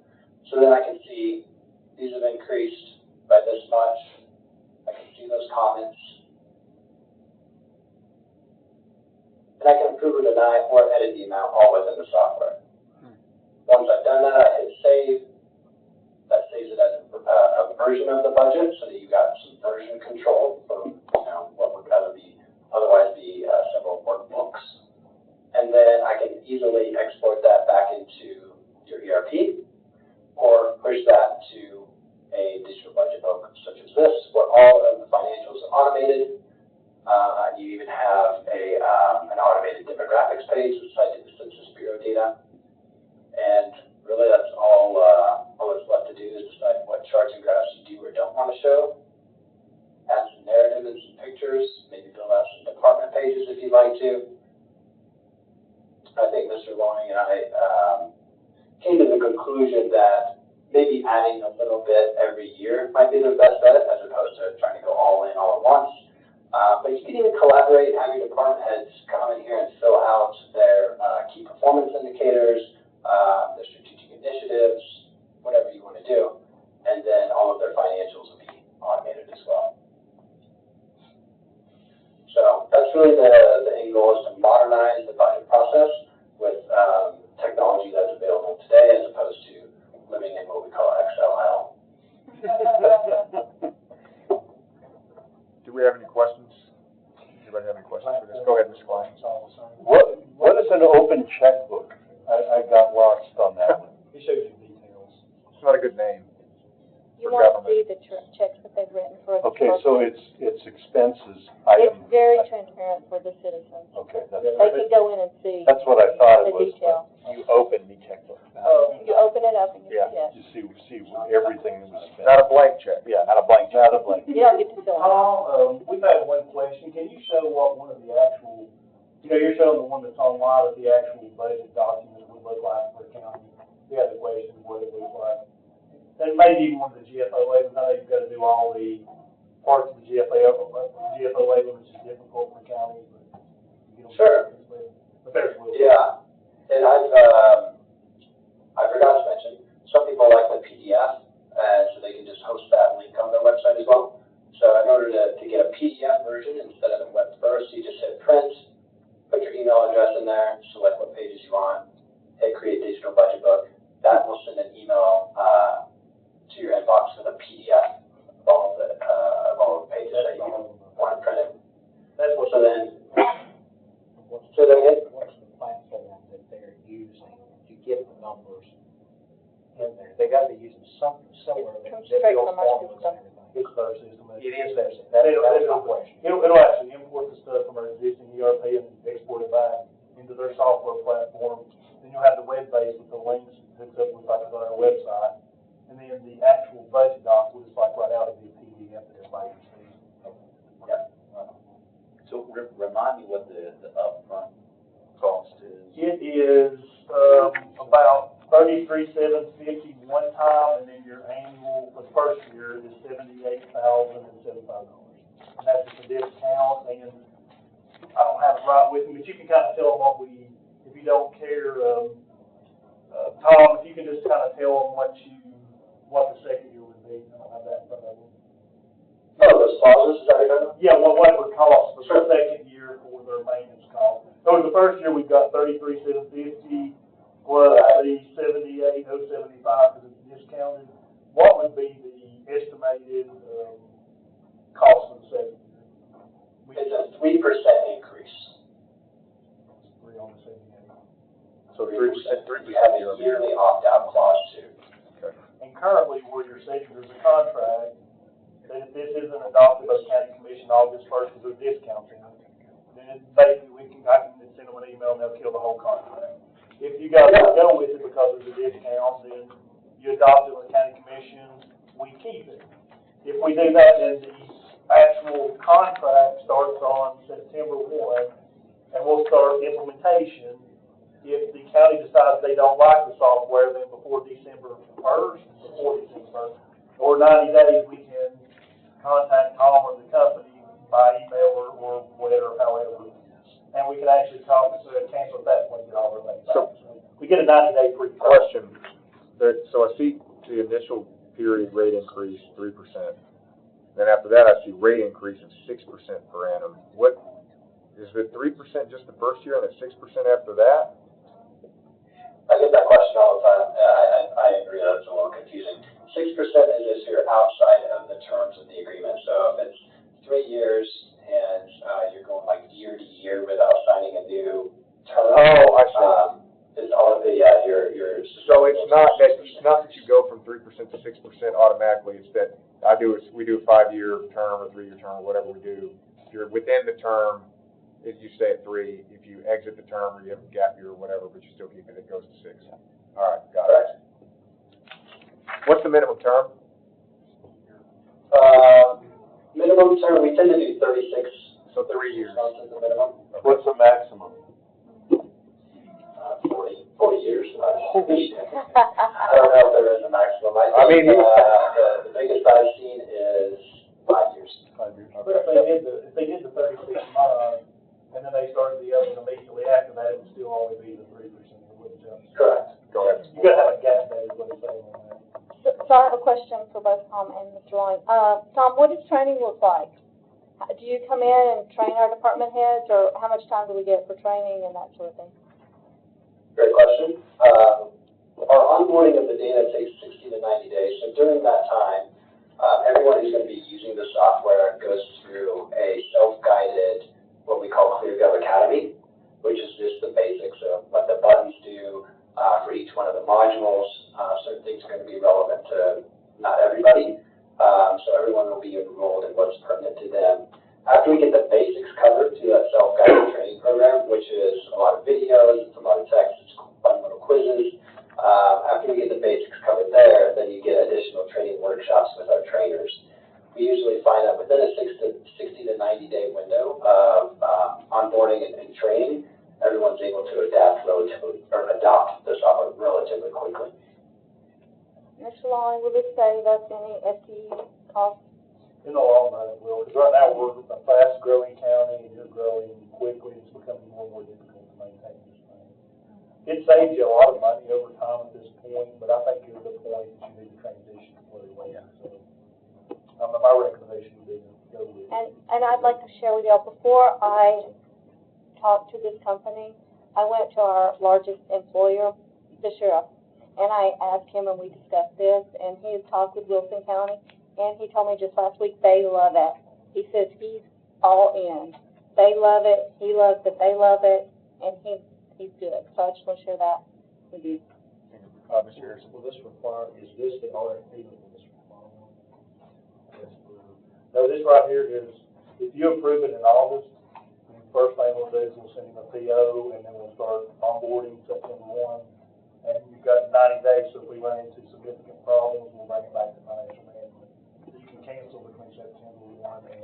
So then I can see these have increased by this much. I can see those comments. And I can approve or deny or edit the amount all within the software. Once I've done that, I hit save. That saves it as a version of the budget, so that you got some version control from what would otherwise be several workbooks. And then I can easily export that back into your ERP, or push that to a digital budget book such as this, where all of the financials are automated. You even have an automated demographics page with cited the Census Bureau data. And really that's all that's left to do is decide what charts and graphs you do or don't want to show. Add some narrative and some pictures, maybe build out some department pages if you'd like to. I think Mr. Long and I came to the conclusion that maybe adding a little bit every year might be the best bet, as opposed to trying to go all in all at once. But you can even collaborate, have your department heads come in here and fill out their key performance indicators, their strategic initiatives, whatever you want to do. And then all of their financials will be automated as well. So that's really the end goal, is to modernize the budget process with technology that's available today, as opposed to living in what we call Excel You for want to government. see the checks that they've written for us. Okay, so it's expenses, It's item. very transparent for the citizens. Okay, They can go in and see that's what I thought the it was. detail. But you open the checkbook. You open it up and you Yeah, see it. you see everything that was spent. Not a blank check. Yeah, not a blank check. Not a blank. You don't get to fill it out. Tom, we've had one question, can you show what one of the actual, you're showing the one that's online, what the actual budget document would look like for county? We had the question, what it looks like. And maybe even one of the GFO labels, I know you've got to do all the parts of the GFO label, which is difficult for counties, but you don't. Sure. But there's Will. Yeah, and I forgot to mention, some people like the PDF, so they can just host that link on their website as well. So in order to get a PDF version instead of the web first, you just hit print, put your email address in there, select what pages you want, hit create digital budget book. That will send an email to your inbox with a PDF of all of the pages that you want printed. That's what. So then, What's the platform that they're using to get the numbers in there? They gotta be using something similar that Comes that straight builds from our formulas system. and everything. It's their system. It is their system. That is my question. It'll actually import the stuff from our existing ERP and export it back into their software platform. Then you'll have the web base with the links hooked up with like on our website. And then the actual budget doc will just like right out of the PDF that everybody can see. So remind me what the upfront cost is. It is, about $33,750 one time, and then your annual for the first year is $78,075. And that's just a discount, and I don't have it right with me, but you can kind of tell them what if you don't care, Tom, if you can just kind of tell them what the second year would be. I don't have that in front of me. oh, those clauses, is that what you're talking about? Yeah, what it would cost for the second year for their maintenance cost. So the first year, we've got $33,750 plus the $78,075 because it's discounted. What would be the estimated, cost of the second year? It's a 3% increase. Three on the 78. So 3%, You have a yearly opt-out clause too. And currently, where you're saying there's a contract, that if this isn't adopted by the county commission August 1st, because they're discounting it, then basically I can send them an email and they'll kill the whole contract. If you guys don't go with it because there's a discount, then you adopt it with the county commission, we keep it. If we do that, then the actual contract starts on September 1, and we'll start implementation. If the county decides they don't like the software, then before December 1st, or 90 days, we can contact Tom or the company by email or whatever, however. And we can actually cancel at that point, get all our money back. So we get a 90-day free. Question, so I see the initial period rate increase 3%. Then after that, I see rate increase of 6% per annum. What, is it 3% just the first year and then 6% after that? I get that question all the time. I agree, that's a little confusing. 6% is if you're outside of the terms of the agreement. So if it's 3 years and you're going like year to year without signing a new term. Oh, I see. It's all of the, you're. So it's not that you go from 3% to 6% automatically, it's that we do a 5-year term or 3-year term or whatever we do. If you're within the term, if you stay at 3, if you exit the term or you have a gap year or whatever, but you still keep it, it goes to 6. All right, got it. What's the minimum term? Minimum term, we tend to do 36. So 3 years. Months is the minimum. What's the maximum? 40 years. I don't know if there is a maximum. I think, the biggest I've seen is 5 years. 5 years. But if they did the 36 months, and then they started the other one immediately after that, it would still only be the 3%. It wouldn't jump. Correct. Go ahead. You gotta have a gap there, is what I'm saying on that. So I have a question for both Tom and Mr. Ryan. Tom, what does training look like? Do you come in and train our department heads, or how much time do we get for training and that sort of thing? Great question. Our onboarding of the data takes 60 to 90 days. So during that time, everyone who's going to be using the software goes through a self-guided, what we call ClearGov Academy, which is just the basics of what the buttons do for each one of the modules. Certain things are going to be relevant to not everybody. everyone will be enrolled in what's pertinent to them. After we get the basics covered through that self-guided training program, which is a lot of videos, it's a lot of text, it's fun little quizzes. After we get the basics covered there, then you get additional training workshops with our trainers. We usually find that within a 60 to 90 day window of onboarding and training, everyone's able to adopt the software relatively quickly. Mr. Long, will this save us any FTE costs? In the long run, it will, because right now we're a fast-growing county, and you're growing quickly, it's becoming more and more difficult to maintain this thing. It saves you a lot of money over time at this point, but I think you're at the point that you need to transition completely away. So, my recommendation would be to go with it. And I'd like to share with y'all, before I talked to this company, I went to our largest employer, the sheriff, and I asked him, and we discussed this, and he had talked with Wilson County, and he told me just last week they love it. He says he's all in. They love it, he loves it, they love it, and he's good. So I just want to share that with you. Mr. Harrison, will this require, is this the RFP that will this require one? No, this right here is, if you approve it in August, the first thing we'll do is we'll send him a PO, and then we'll start onboarding September 1. And you've got 90 days, so if we run into significant problems, we'll bring it back to financial management. You can cancel between September 1 and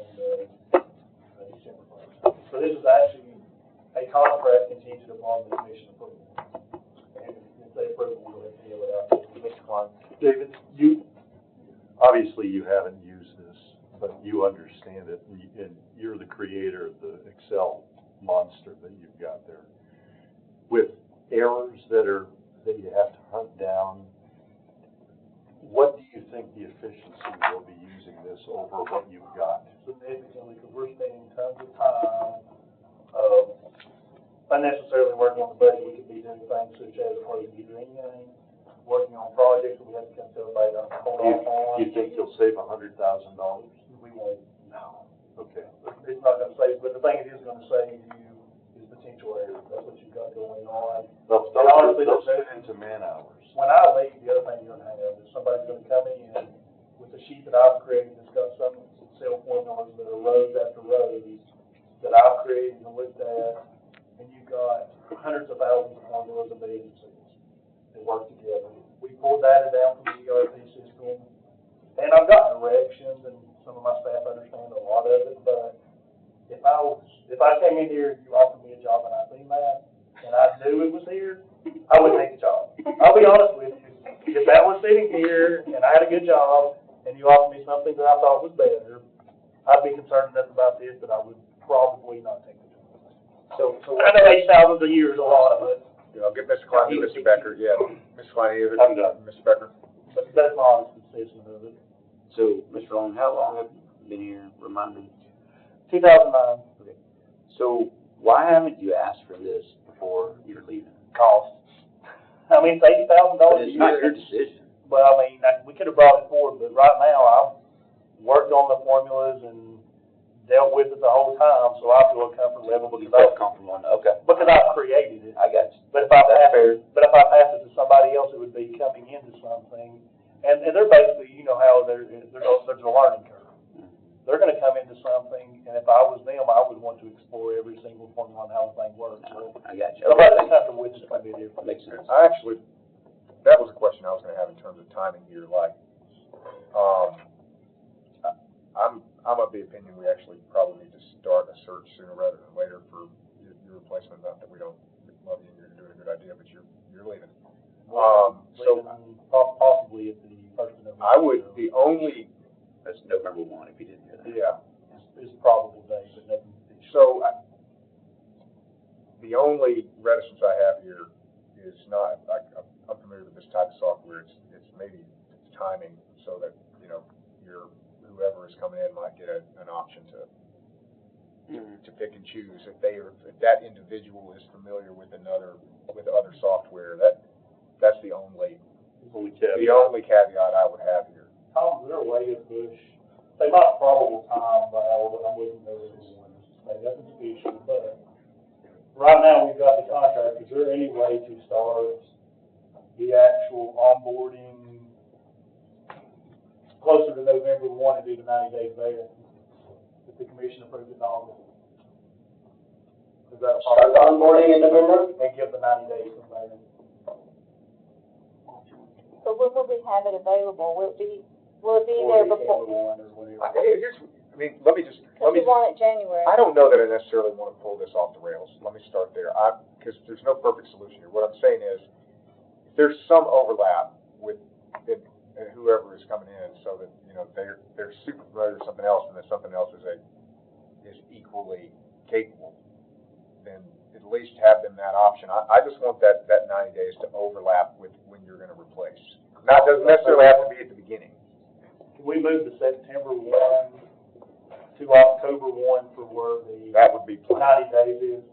December 1st. So this is actually a contract contingent upon the commission approval. And if they approve it, we'll have to deal it out. Mr. Klein. David, obviously you haven't used this, but you understand it, and you're the creator of the Excel monster that you've got there. With errors that you have to hunt down, what do you think the efficiency will be using this over what you've got? Significantly, because we're spending tons of time unnecessarily working on the budget. We could be doing things such as closing either anything, working on projects that we have to come to everybody to hold off on. You think you'll save $100,000? We won't. No. Okay. It's not going to save, but the thing it is going to save you is potential errors. That's what you've got going on. They'll fit into man hours. When I leave, the other thing you're going to have is somebody's going to come in with a sheet that I've created that's got some cell formulas that are rows after rows that I've created and looked at, and you've got hundreds of thousands of formulas and billions of cells that work together. We pulled data down from the ERP system, and I've gotten directions, and some of my staff understand a lot of it, but if I came in here and you offered me a job and I seen that, and I knew it was here, I would take the job. I'll be honest with you. If that was sitting here and I had a good job and you offered me something that I thought was better, I'd be concerned enough about this that I would probably not take the job. So I know 8,000 a year is a lot, but I'll get Mr. Klein and Mr. Becker. Yeah, Mr. Klein, I'm done. Mr. Becker. But that's my honest assessment of it. So, Mr. Long, how long have you been here? Remind me. 2009. Okay. So, why haven't you asked for this before you're leaving? Cost. I mean, it's $80,000 a year. It's not your decision. But I mean, we could have brought it forward, but right now I've worked on the formulas and dealt with it the whole time, so I feel a comfort level because I've created it. I got you. But if I pass it to somebody else, it would be coming into something, and they're basically, you know how there's a learning curve. They're going to come into something, and if I was them, I would want to explore every single formula and how the thing works. So I got you. somebody that's comfortable with it's going to be different. Makes sense. That was a question I was going to have in terms of timing here. Like, I'm of the opinion we actually probably need to start a search sooner rather than later for your replacement. Not that we don't love you and you're doing a good idea, but you're leaving. So possibly at the first of November. I would the only. That's November 1 if you didn't hear that. Yeah. Is probable date, but nothing. So the only reticence I have here is not, I'm familiar with this type of software. It's maybe timing so that, you know, whoever is coming in might get an option to pick and choose. If that individual is familiar with other software, that's the only caveat I would have here. Tom, is there a way to push? They might probable time, but I wouldn't know if it's one. Maybe that's an issue, but right now we've got the contract. Is there any way to start the actual onboarding closer to November, we want to do the 90 days there, if the commission approves it in August. Is that a Start the onboarding in November? And give the 90 days from there. So when will we have it available? Will it be there before? Let me just, Because we want it January. I don't know that I necessarily want to pull this off the rails. Let me start there. Because there's no perfect solution here. What I'm saying is, if there's some overlap with whoever is coming in, so that, they're super familiar with something else, and then something else is equally capable, then at least have them that option. I just want that 90 days to overlap with when you're going to replace. Now, it doesn't necessarily have to be at the beginning. Can we move the September 1 to October 1 for where the That would be 90 days is?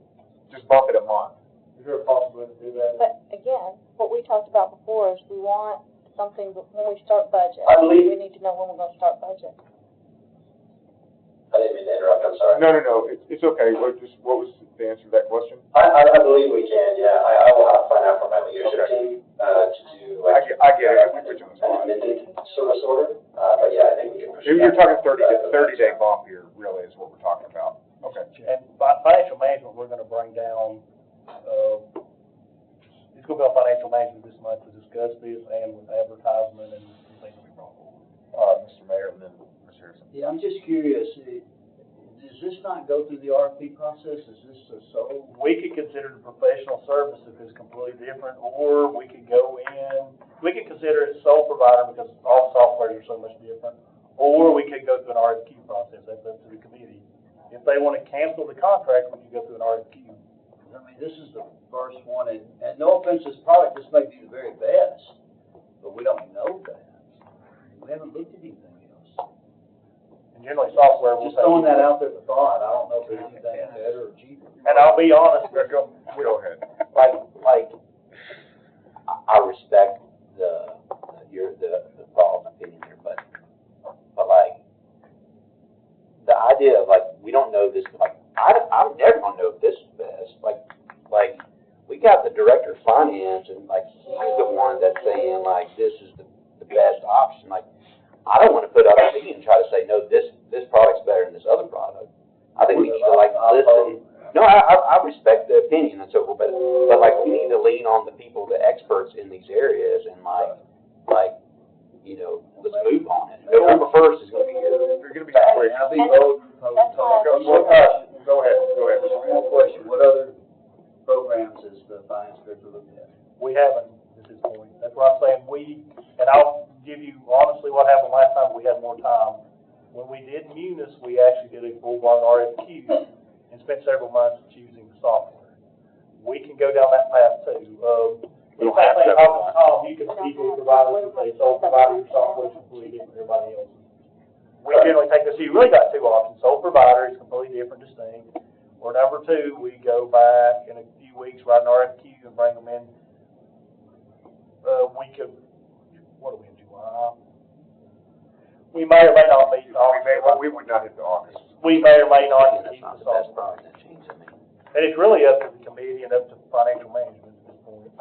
Just bump it a month. Is there a possibility to do that? But again, what we talked about before is we want something when we start budget. I believe- We need to know when we're going to start budget. I didn't mean to interrupt, I'm sorry. No, it's okay. What was the answer to that question? I believe we can, yeah. I will have to find out from my leadership team, to do I get it. We put you on the an spot. amended service order, but yeah, I think we can push it. You're back. talking 30-day bump here, really, is what we're talking about. Okay. And financial management, we're gonna bring down, it's gonna be on financial management this month to discuss this and with advertisement and things we brought forward. Mr. Mayor, and then Ms. Harrison. Yeah, I'm just curious, does this not go through the RFP process? Is this a sole? We could consider the professional service if it's completely different, or we could go in, we could consider it sole provider because all software are so much different, or we could go through an RFQ process, that's up to the committee. If they wanna cancel the contract, we could go through an RFQ. I mean, this is the first one, and no offense, this product, this may be the very best, but we don't know that. We haven't looked at anything else. And generally, software will Just throwing that out there for thought, I don't know if there's anything better or cheaper. And I'll be honest, Go ahead. Like, I respect the Paul's opinion here, but like, the idea of like, we don't know this, like, I'm never gonna know if this is best, like, we got the director of finance, and like, he's the one that's saying like, this is the best option, like, I don't wanna put up a fee and try to say, no, this product's better than this other product. I think we need to like, listen. No, I respect the opinion and so forth, but like, we need to lean on the people, the experts in these areas, and like, let's move on it. November 1st is gonna be good. You're gonna be quick. I'll be bold. Go ahead. One question, what other programs is the finance director looking at? we haven't at this point. That's what I'm saying, and I'll give you honestly what happened last time, we had more time. When we did Munis, we actually did a full-blown RFQ and spent several months choosing the software. We can go down that path too. We don't have to. Tom, you can provide us with a sole provider software is completely different than everybody else. We generally take this, so you really got two options. Sole provider is completely different, distinct. Or number two, we go back in a few weeks, write an RFQ and bring them in. We could, what are we in July? We may or may not meet in August. We would not hit the August. We may or may not That's keep not the the best software. product that changes, I mean. And it's really up to the committee and up to financial management at this point.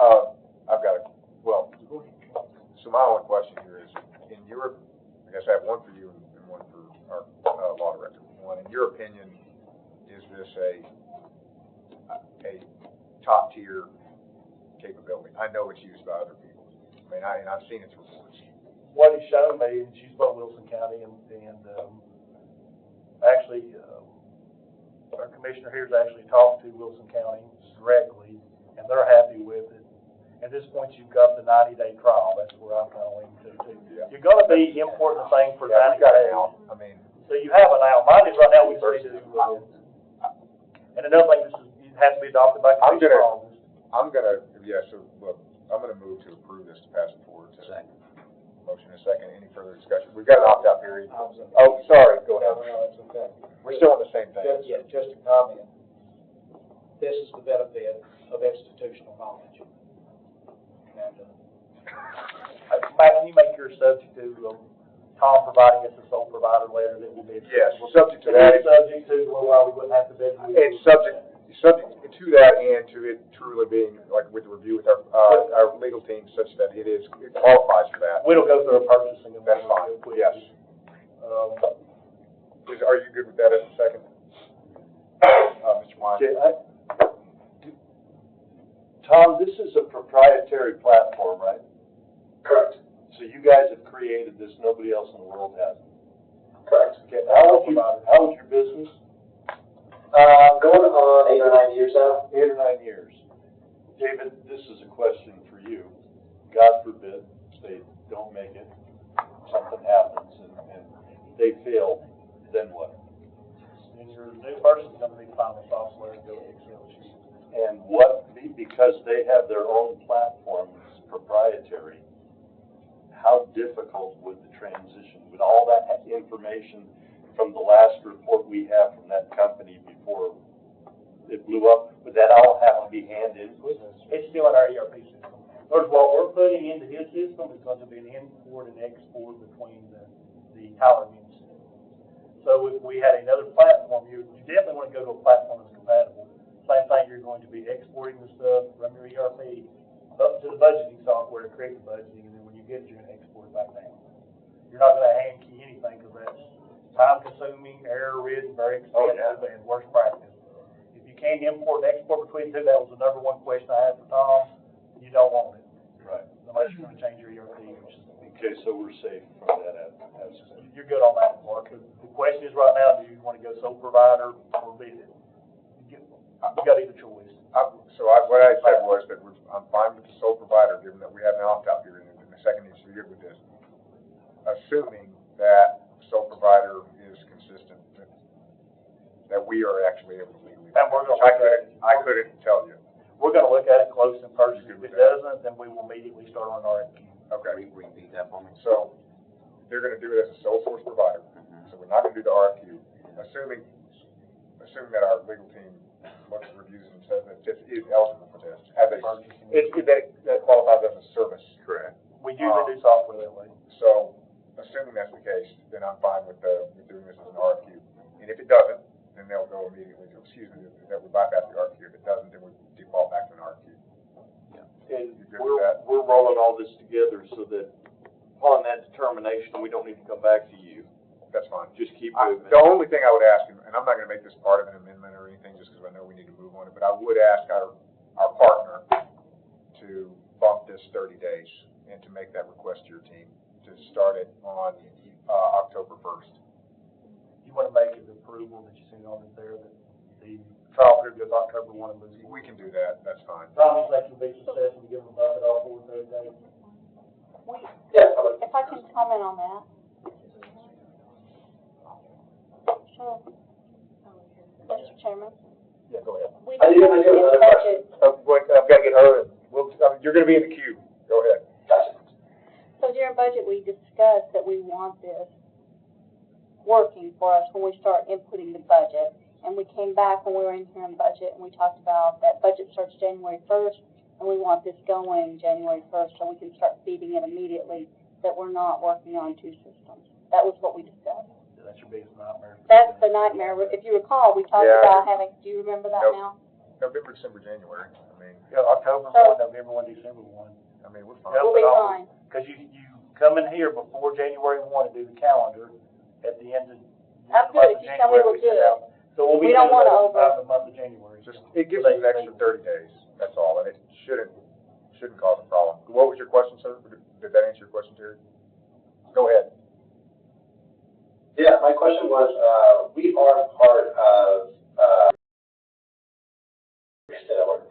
I've got so my only question here is, in your, I guess I have one for you and one for our law director. One, in your opinion, is this a top tier capability? I know it's used by other people. I mean, I've seen its reports. What he's shown me, and she's from Wilson County, and actually, our commissioner here has actually talked to Wilson County directly, and they're happy with it. At this point, you've got the 90-day trial. That's where I'm kind of leaning to too. Yeah. You're going to be importing the thing for 90 we got it days. out. I mean, So you have an out. Mine is right now. We just need to. And another thing, it has to be adopted by Commissioner August. I'm gonna move to approve this to pass it forward to Second. motion and second. Any further discussion? We've got an opt-out period. Oh, sorry, go ahead. No, it's okay. We're still on the same thing. Just a comment. This is the benefit of institutional knowledge. And, Matt, can you make yours subject to Tom providing us a sole provider letter that will be? Yes, subject to It that. is subject to, well, we wouldn't have to bid. It's subject subject to that and to it truly being, like with the review with our legal team, such that it qualifies for that. We don't go through a purchasing. That's fine, yes. Are you good with that as a second? Mr. Klein? Okay, Tom, this is a proprietary platform, right? Correct. So you guys have created this, nobody else in the world has it. Correct. Okay, how was your business? Going on 8 or 9 years now. 8 or 9 years. David, this is a question for you. God forbid they don't make it, something happens, and they fail, then what? And your new person's gonna need final software to go to Excel sheets. And what, because they have their own platform, it's proprietary, how difficult would the transition, with all that information from the last report we have from that company before it blew up, would that all have to be hand input? It's still in our ERP system. First, what we're putting into his system is going to be an import and export between the Tyler Mune system. So if we had another platform, you definitely want to go to a platform that's compatible. Same thing, you're going to be exporting the stuff from your ERP up to the budgeting software to create the budgeting, and then when you get it, you're going to export it back down. You're not going to hand key anything because that's time-consuming, error-ridden, very expensive, and worst practice. If you can't import and export between the two, that was the number one question I had for Tom. You don't want it. Right. Unless you're going to change your ERP. Okay, so we're safe from that aspect. You're good on that, Mark. The question is right now, do you want to go sole provider or bid it? You got either choice. What I said was that I'm fine with the sole provider, given that we have an opt-out period, and the second is you're good with this. Assuming that sole provider is consistent, that we are actually able to legally. And we're going to I couldn't tell you. We're going to look at it close and purchase. If it doesn't, then we will immediately start on our RFQ. Okay. Repeat that for me. So they're going to do it as a sole source provider. So we're not going to do the RFQ, assuming that our legal team looks at reviews and says that this is eligible for this. That qualifies as a service. Correct. We usually do software that way. So assuming that's the case, then I'm fine with doing this as an RFQ. And if it doesn't, then they'll go immediately to, that we bypass the RFQ. If it doesn't, then we default back to an RFQ. Yeah. And we're rolling all this together so that upon that determination, we don't need to come back to you. That's fine. Just keep moving. The only thing I would ask, and I'm not going to make this part of an amendment or anything, just because I know we need to move on it, but I would ask our partner to bump this 30 days and to make that request to your team to start it on October 1st. You want to make it the approval that you see on it there, that the trial period goes October 1 and moves. We can do that. That's fine. Tom, you think you'll be successful to give them a bucket off for 30 days? If I can comment on that. Sure. Mr. Chairman. Yeah, go ahead. We discussed in budget. I've got to get her, and you're going to be in the queue. Go ahead. So during budget, we discussed that we want this working for us when we start inputting the budget. And we came back when we were in here in budget, and we talked about that budget starts January 1st, and we want this going January 1st, so we can start feeding it immediately, that we're not working on two systems. That was what we discussed. That's your biggest nightmare. That's the nightmare. If you recall, we talked about having, do you remember that now? November, December, January. October 1, November 1, December 1. We're fine. We'll be fine. Because you come in here before January 1 to do the calendar at the end of I'm good. If you tell me we're good. So we'll be We don't want to the month of January. It gives us an extra 30 days. That's all, and it shouldn't cause a problem. What was your question, sir? Did that answer your question, Terry? Go ahead. Yeah, my question was, we are part of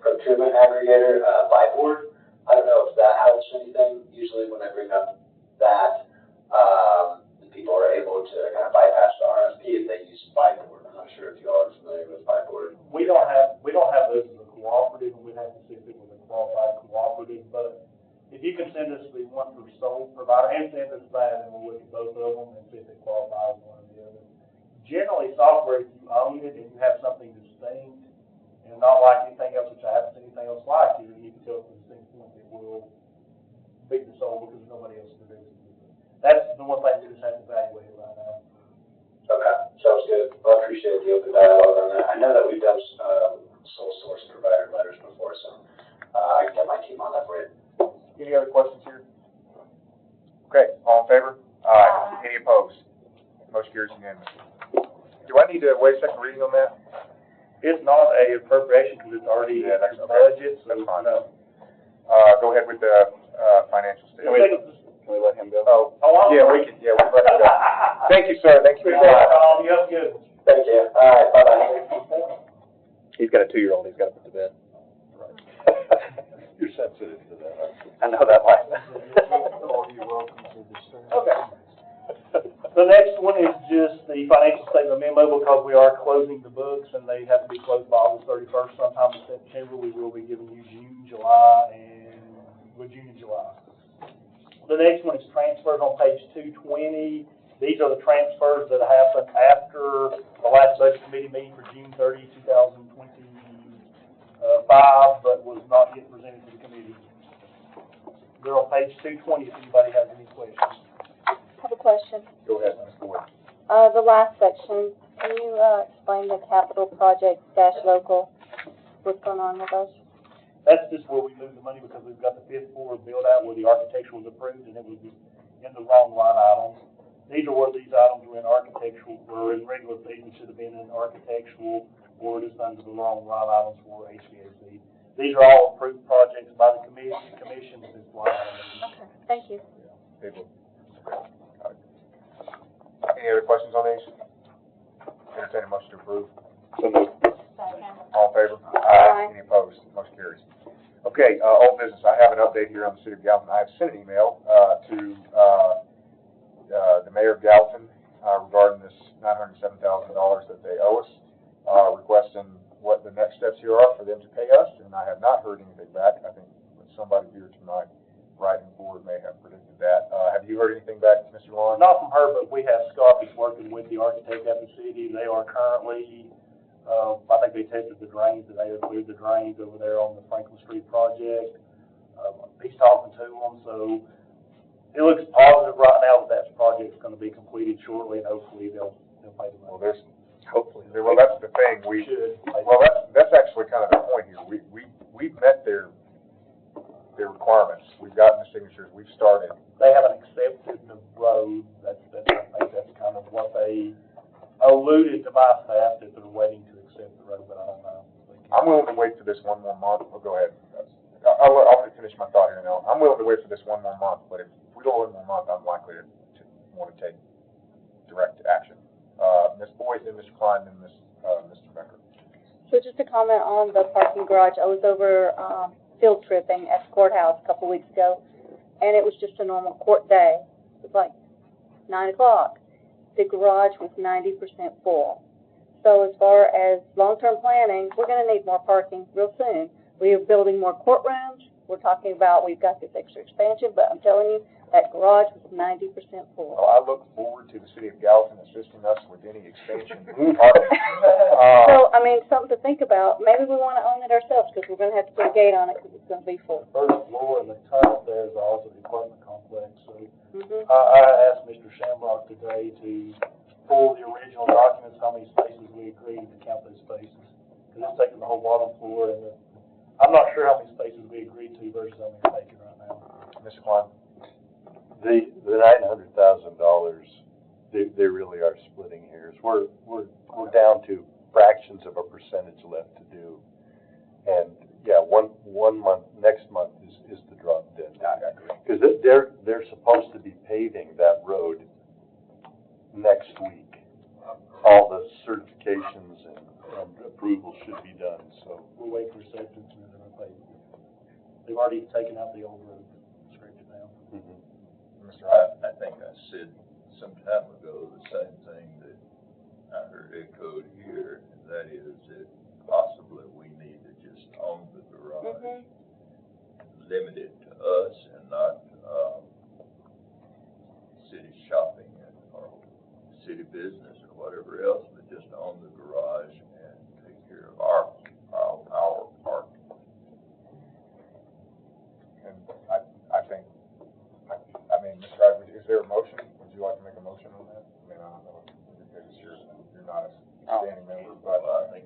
procurement aggregator, Byboard. I don't know if that helps anything. Usually when I bring up that, people are able to kind of bypass the RFP if they use Byboard. I'm not sure if you all are familiar with Byboard. We don't have this as a cooperative, and we'd have to see if it was a qualified cooperative, but if you can send us the one for sole provider and send us that, and we'll look at both of them and see if it qualifies one or the other. Generally, software, if you own it and you have something distinct and not like anything else, which I haven't seen anything else like it, you can tell from the distinct point it will be the sole because nobody else can do it. That's the one thing we just have to evaluate right now. Okay, sounds good. Well, I appreciate the open dialogue on that. I know that we've done sole source provider letters before, so, I can get my team on that for you. Any other questions here? Okay, all in favor? Aye. Any opposed? Motion carries unanimously. Do I need to waive second reading on that? It's not a appropriation because it's already in that's the budget, so That's fine. no. Go ahead with the, financial statement. Can we let him go? Oh, yeah, we can let him go. Thank you, sir, thank you for your time. You have good. Thank you. All right, bye-bye. He's got a 2-year-old he's got to put to bed. You're sensitive to that, aren't you? I know that life. Okay. The next one is just the financial statement memo because we are closing the books and they have to be closed by August 31st. Sometime in September, we will be giving you June, July. The next one is transfers on page 220. These are the transfers that happened after the last budget committee meeting for June 30, 2025, but was not yet presented to the committee. They're on page 220 if anybody has any questions. I have a question. Go ahead, Ms. Boyd. The last section, can you, explain the capital project --local? What's going on with those? That's just where we moved the money because we've got the 5th floor built out where the architectural was approved and it was in the wrong line items. These are where these items were in architectural, were in regular fees and should have been in architectural, or just under the wrong line items for HVAC. These are all approved projects by the commission with this line item. Okay, thank you. People. Any other questions on these? Entertain a motion to approve. So moved. All in favor? Aye. Any opposed? Motion carries. Okay, old business, I have an update here on the city of Gallatin. I have sent an email, to, the mayor of Gallatin, regarding this $907,000 that they owe us, requesting what the next steps here are for them to pay us, and I have not heard anything back. I think somebody here tonight, writing board, may have predicted that. Have you heard anything back, Mr. Lawrence? Not from her, but we have Scott who's working with the architect at the city. They are currently, I think they tested the drains, and they have cleared the drains over there on the Franklin Street project. He's talking to them, so it looks positive right now that that project's gonna be completed shortly, and hopefully they'll pay the money. Well, hopefully, well, that's the thing, that's actually kind of the point here. We've met their requirements. We've gotten the signatures, we've started. They haven't accepted the road. I think that's kind of what they alluded to my staff, that they're waiting to accept the road, but I don't know. I'm willing to wait for this one more month. Well, go ahead. I'll finish my thought here now. I'm willing to wait for this one more month, but if we go one more month, I'm likely to want to take direct action. Ms. Boyd, then Mr. Klein, then Mr. Becker. So just a comment on the parking garage. I was over, field tripping at the courthouse a couple weeks ago, and it was just a normal court day. It was like 9 o'clock. The garage was 90% full. So as far as long-term planning, we're gonna need more parking real soon. We are building more courtrooms. We're talking about, we've got this extra expansion, but I'm telling you, that garage was 90% full. Well, I look forward to the city of Gallatin assisting us with any expansion. So, I mean, something to think about. Maybe we wanna own it ourselves, because we're gonna have to put a gate on it, because it's gonna be full. First floor and the tunnel there is also the apartment complex, so I asked Mr. Shamrock today to pull the original documents, how many spaces we agreed to count those spaces. Because it's taking the whole bottom floor, and I'm not sure how many spaces we agreed to versus how many are taken right now. Mr. Klein? The $900,000, they really are splitting hairs. We're down to fractions of a percentage left to do. And yeah, one month, next month is the drop dead. Because they're supposed to be paving that road next week. All the certifications and approvals should be done, so. We'll wait for acceptance and then they're gonna pay. They've already taken out the old road, scraped it down. Mr. Hyde? I think I said some time ago the same thing that I heard echoed here, and that is that possibly we need to just own the garage, limit it to us and not city shopping or city business or whatever else, but just own the garage and take care of our part. And I think, I mean, Mr. Hyde, is there a motion? Would you like to make a motion on that? I mean, I don't know, because you're not a standing member, but Well, I think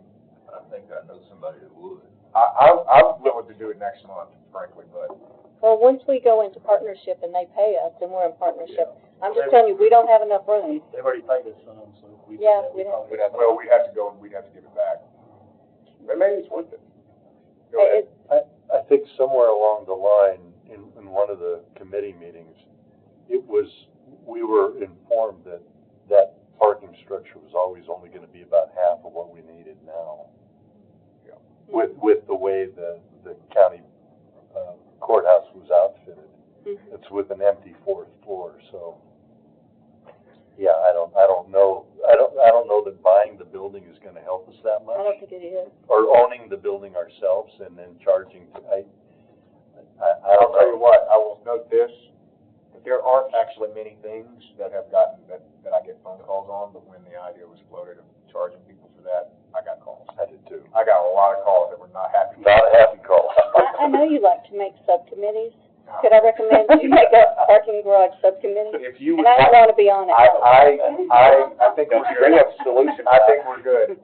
I think I know somebody that would. I'm willing to do it next month, frankly, but. Well, once we go into partnership and they pay us, then we're in partnership. I'm just telling you, we don't have enough room. They've already paid us some, so if we do Yeah, that, we don't. probably. Well, we'd have to go and we'd have to give it back. But maybe it's worth it. Go ahead. I think somewhere along the line, in one of the committee meetings, we were informed that that parking structure was always only gonna be about half of what we needed now. Yeah. With the way the county courthouse was outfitted. Mm-hmm. It's with an empty fourth floor, so. Yeah, I don't know that buying the building is gonna help us that much. I don't think it is. Or owning the building ourselves and then charging, I I'll don't tell you know. what, I will note this, that there aren't actually many things that have gotten, that I get phone calls on, but when the idea was floated of charging people for that, I got calls. I did too. I got a lot of calls that were not happy. Not a happy call. I know you like to make subcommittees. Could I recommend you make a parking garage subcommittee? If you And would. I don't want to be on it. I think we're good. have a solution. I think we're good.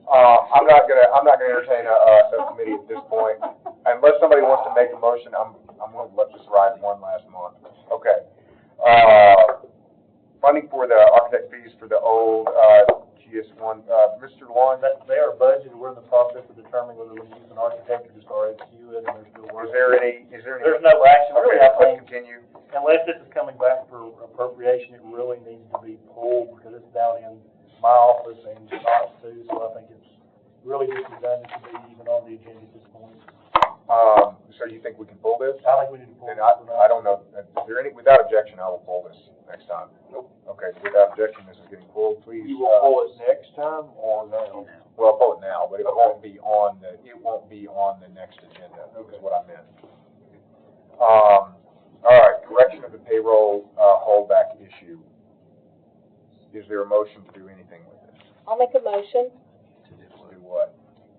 I'm not gonna entertain a subcommittee at this point. Unless somebody wants to make a motion, I'm gonna let this ride one last month. Okay. Funding for the architect fees for the old, GS1, Mr. Lawrence. They are budgeted, we're in the process of determining whether we use an architect or just RFQ it, and there's still work. Is there any? There's no action, really, I Okay, let's think, continue. unless this is coming back for appropriation, it really needs to be pulled, because it's down in my office and Scott's too, so I think it's really just redundant to be even on the agenda at this point. So you think we can pull this? I think we need to pull And this. I don't know, is there any, without objection, I will pull this next time. Nope. Okay, without objection, this is getting pulled, please. You will pull it next time or now? Well, I'll pull it now, but it won't be on the next agenda, is what I meant. All right, correction of the payroll, holdback issue. Is there a motion to do anything with this? I'll make a motion To do what?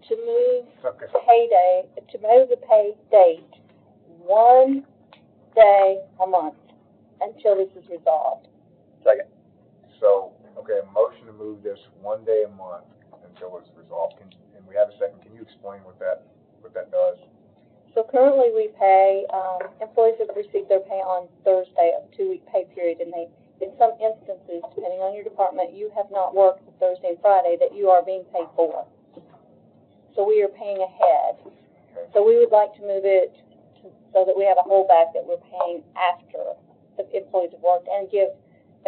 to move Okay. the pay date 1 day a month until this is resolved. Second. So, okay, a motion to move this 1 day a month until it's resolved. And we have a second, can you explain what that does? So currently we pay, employees have received their pay on Thursday of a 2-week pay period, and in some instances, depending on your department, you have not worked the Thursday and Friday that you are being paid for. So we are paying ahead. Okay. So we would like to move it so that we have a holdback that we're paying after the employees have worked, and give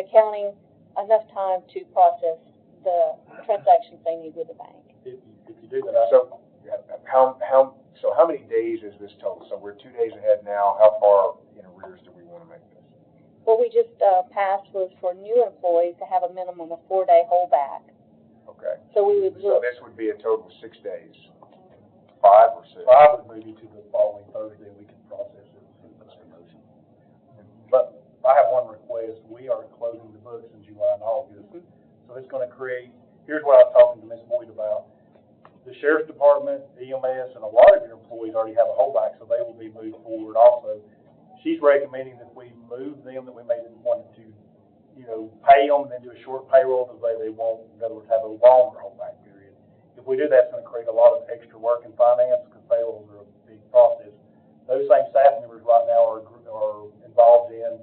accounting enough time to process the transactions they need with the bank. If you do that, So, how many days is this total? So we're 2 days ahead now, how far in arrears do we want to make this? What we just passed was for new employees to have a minimum of 4-day holdback. Okay. So we would So look, this would be a total of 6 days? 5 or 6? I would move you to the following Thursday, we can process it. But I have one request, we are closing the books in July and August, so it's gonna create, here's what I was talking to Ms. Boyd about. The sheriff's department, EMS, and a lot of your employees already have a holdback, so they will be moved forward also. She's recommending that we move them, that we may want to, pay them and then do a short payroll, the way they won't, in other words, have a longer holdback period. If we do that, it's gonna create a lot of extra work in finance, because payrolls are a big process. Those same staff members right now are involved in,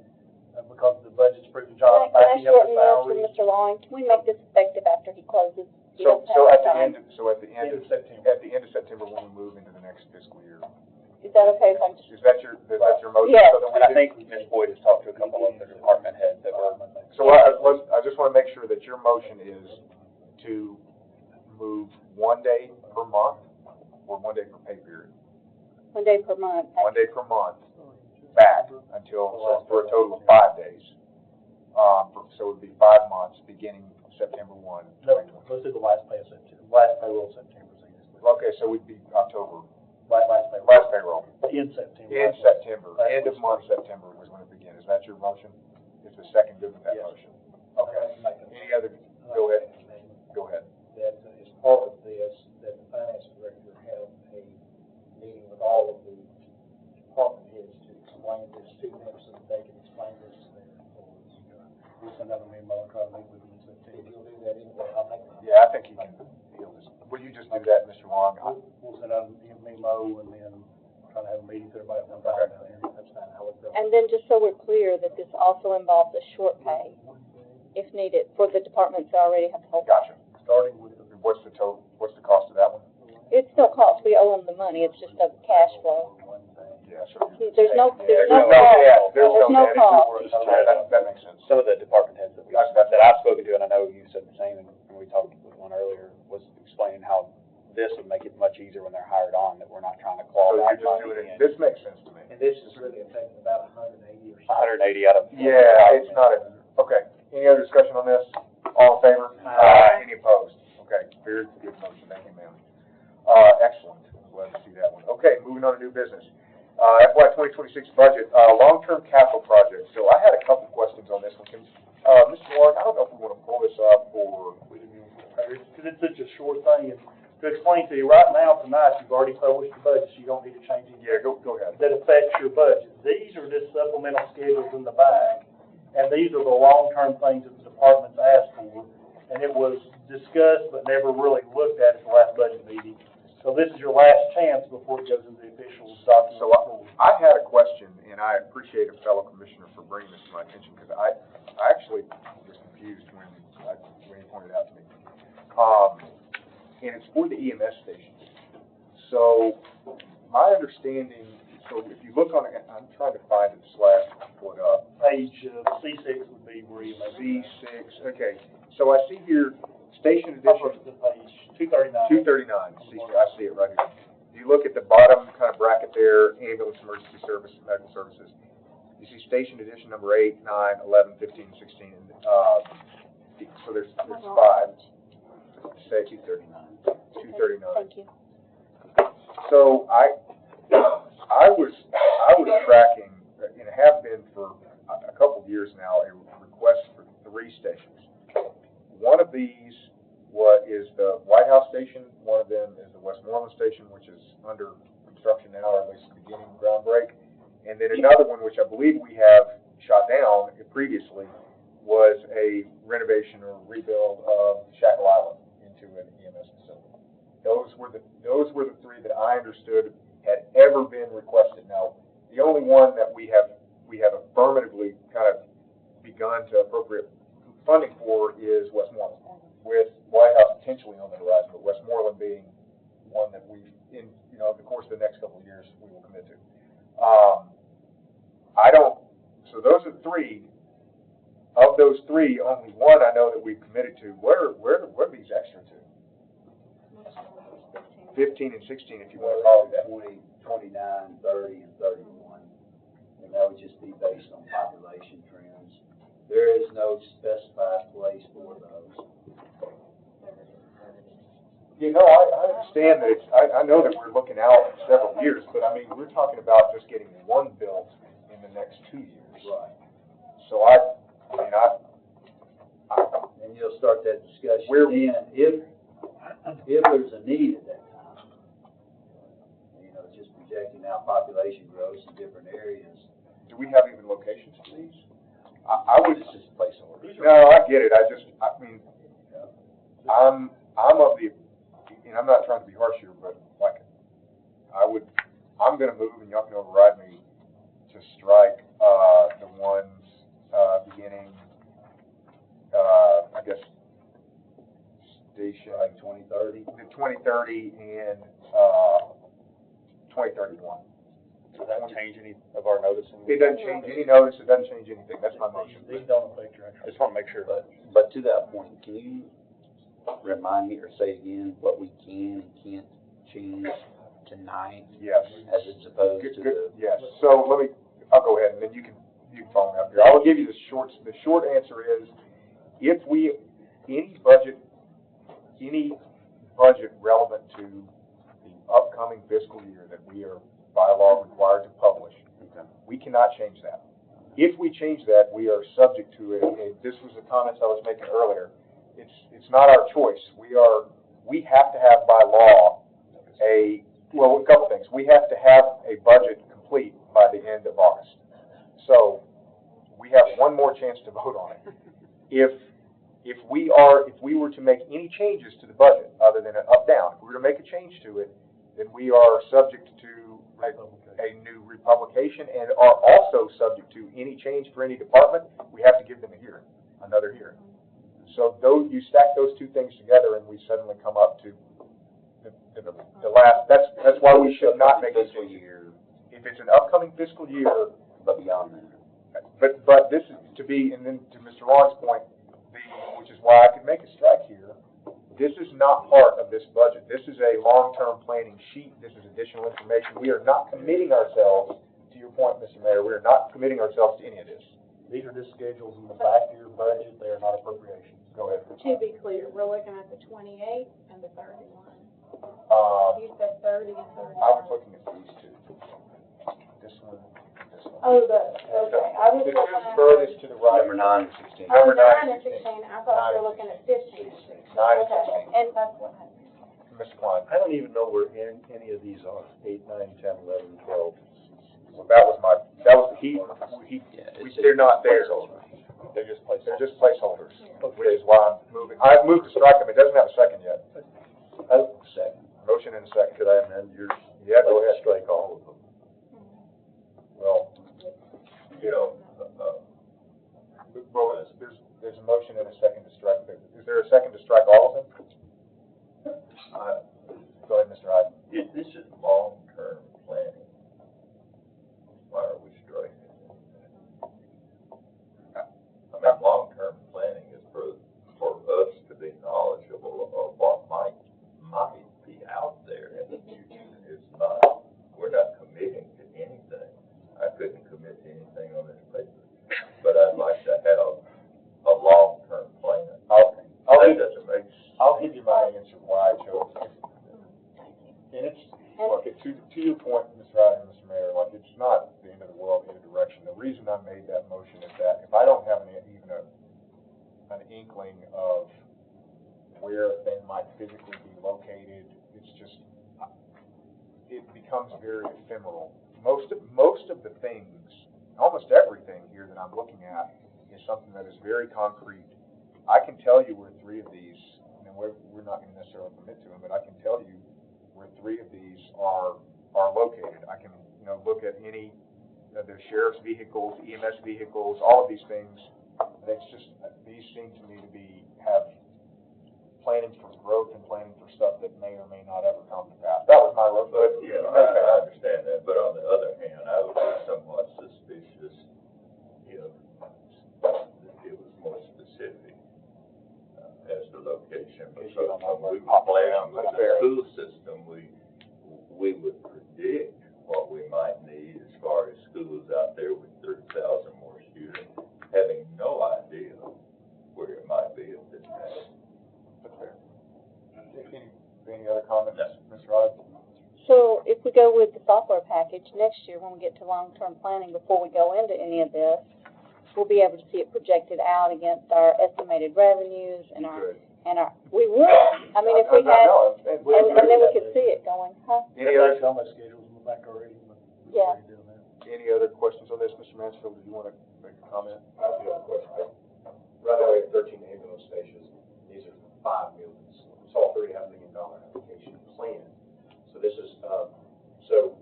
because the budget's approved, John, can I backing up shorten the this salary. for Mr. Long? Can we make this effective after he closes? He So doesn't have at the time. end of September, when we move into the next fiscal year, Is that okay if I'm just? is that your motion? Yes. So then we And I do- think Ms. Boyd has talked to a couple of the department heads that were. So I just want to make sure that your motion is to move 1 day per month, or 1 day per pay period? 1 day per month. 1 day per month back until, for a total of 5 days. So it would be 5 months, beginning September 1. No, let's do the last pay of September, last payroll of September, so yes. Okay, so we'd be October, Last payroll. last payroll, In September. in September, end of month September was when it begins. Is that your motion? Is the second good with that Yes. motion? Okay. Any other, go ahead, go ahead. That as part of this, that the finance director have a meeting with all of the department heads to explain this to them, so that they can explain this to their employees. We'll send out a memo and try to meet with them in If September. you'll do that anyway, I'll make. Yeah, I think he can deal this. Will you just do that, Mr. fine, that's fine, I would. And then just so we're clear, that this also involves a short pay, if needed, for the departments that already have help. Gotcha. Starting with, what's the cost of that one? It's no cost, we owe them the money, it's just a cash flow. Yeah, so. There's no cost. There's no cost. That makes sense. Some of the department heads that I've spoken to, and I know you said the same, and we talked with one earlier, was explaining how this would make it much easier when they're hired on, that we're not trying to claw So that you're just money doing it, in. this makes sense to me. And this is really affecting about 180 or so. 180 out of. Yeah, it's not a, okay. Any other discussion on this? All in favor? Aye. Any opposed? Okay, very good motion, thank you, ma'am. Excellent, glad to see that one. Okay, moving on to new business. FY 2026 budget, long-term capital projects. So I had a couple questions on this one. Mr. Warren, I don't know if we want to pull this up or. Because it's such a short thing, and to explain to you, right now, tonight, you've already published the budget, so you don't need to change anything. Yeah, go ahead. That affects your budget. These are just supplemental schedules in the back, and these are the long-term things that the departments asked for, and it was discussed but never really looked at the last budget meeting. So this is your last chance before it goes into the official document. So I had a question, and I appreciate a fellow commissioner for bringing this to my attention, because I actually was confused when you pointed it out to me. And it's for the EMS stations. So my understanding, so if you look on it, I'm trying to find it / pull it up. Page C6 would be where you may. C6, okay. So I see here, station edition. Page 239. 239, I see it right here. If you look at the bottom kind of bracket there, ambulance, emergency service, medical services, you see station edition number 8, 9, 11, 15, 16, and, so there's 5. Say 239. 239. Thank you. So I was tracking, and have been for a couple of years now, a request for 3 stations. One of these is the White House station. One of them is the Westmoreland station, which is under construction now, or at least beginning ground break. And then another one, which I believe we have shot down previously, was a renovation or rebuild of Shackle Island into an EMS facility. Those were the 3 that I understood had ever been requested. Now, the only one that we have affirmatively kind of begun to appropriate funding for is Westmoreland, with White House potentially on the horizon, but Westmoreland being one that we, in the course of the next couple of years, we will commit to. So those are 3. Of those 3, only one I know that we've committed to. Where are these extra to? 15 and 16, if you want to call it that. 20, 29, 30, and 31. And that would just be based on population trends. There is no specified place for those. I understand that I know that we're looking out several years, but I mean, we're talking about just getting one built in the next 2 years. Right. So And you'll start that discussion then, if there's a need at that time. Just projecting out population growth in different areas. do we have even locations for these? I would. It's just placeholder. No, I get it. I'm of the, and I'm not trying to be harsh here, but like, I'm gonna move, and y'all can override me, to strike, the ones, beginning, I guess, station. Like 2030? The 2030 and, 2031. Does that change any of our noticing? It doesn't change any notice, it doesn't change anything, that's my motion. These don't affect your I just want to make sure. But to that point, can you remind me or say again what we can and can't change tonight? Yes. As it's opposed to Good, yes, so I'll go ahead, and then you can follow me up here. I will give you the short answer is, if any budget relevant to the upcoming fiscal year that we are by law required to publish, we cannot change that. If we change that, we are subject to this was the comments I was making earlier, it's not our choice. We have to have by law a couple things. We have to have a budget complete by the end of August. So we have one more chance to vote on it. If we were to make any changes to the budget, other than an up-down, if we were to make a change to it, then we are subject to a new republication and are also subject to any change for any department, we have to give them a hearing, another hearing. So those, you stack those two things together and we suddenly come up to the last, that's why we should not make this year. If it's an upcoming fiscal year, But beyond that. but this is to be, and then to Mr. Long's point, which is why I could make a strike here, this is not part of this budget. This is a long-term planning sheet. This is additional information. We are not committing ourselves, to your point, Mr. Mayor, we are not committing ourselves to any of this. These are just schedules in the back of your budget, they are not appropriations. Go ahead. To be clear, we're looking at the 28 and the 31. You said 30 and 31. I was looking at these two. This one, this one. Oh, okay, I was The looking two at. furthest to the right. Number 9 and 16. Oh, Number 9 and 16. 16, I thought you were looking at 15 and 16. 9 and Okay, 16. and that's what happened. Mr. Klein. I don't even know where any of these are, 8, 9, 10, 11, 12. Well, that was they're not there. They're just placeholders, which is why I'm moving. I've moved to strike them. It doesn't have a second yet. Second. Motion and a second. Could I amend yours? Yeah, go ahead. Strike all of them. Well, You know, there's a motion and a second to strike. Is there a second to strike all of them? Go ahead, Mr. Hyde. if this is long-term planning, why are we striking it? I mean, long-term planning is for us to be knowledgeable of what might be out there in the future. It's not, we're not committing to anything. I couldn't commit to anything on this paper, but I'd like to have a long-term plan. I'll give you my answer why I chose it. And it's, look, to your point, Mr. Hyde and Mr. Mayor, like, it's not the end of the world, either direction. The reason I made that motion is that if I don't have even an inkling of where a thing might physically be located, it's just, it becomes very ephemeral. Most of the things, almost everything here that I'm looking at is something that is very concrete. I can tell you where 3 of these, and we're not going to necessarily commit to them, but I can tell you where 3 of these are located. I can, look at any of the sheriff's vehicles, EMS vehicles, all of these things. And it's just, these seem to me to have planning for growth and planning for stuff that may or may not ever come to pass. That was my road, but Yeah, I understand that, but on the other hand, I would be somewhat suspicious if it was more specific as to location. Because when we were planning with the school system, we would predict what we might need as far as schools out there with 30,000 more students, having no idea where it might be at this time. That's fair. Any other comments, Mr. Hyde? So if we go with the software package next year, when we get to long-term planning, before we go into any of this, we'll be able to see it projected out against our estimated revenues and we would. I mean, if we had, and then we could see it going, huh? Any other comment schedules in the back already? Yeah. Any other questions on this, Mr. Mansfield? Did you want to make a comment? I do have a question. Right now, we have 13 ambulance stations. These are 5 millions. It's all $3.5 million application plan. So this is, so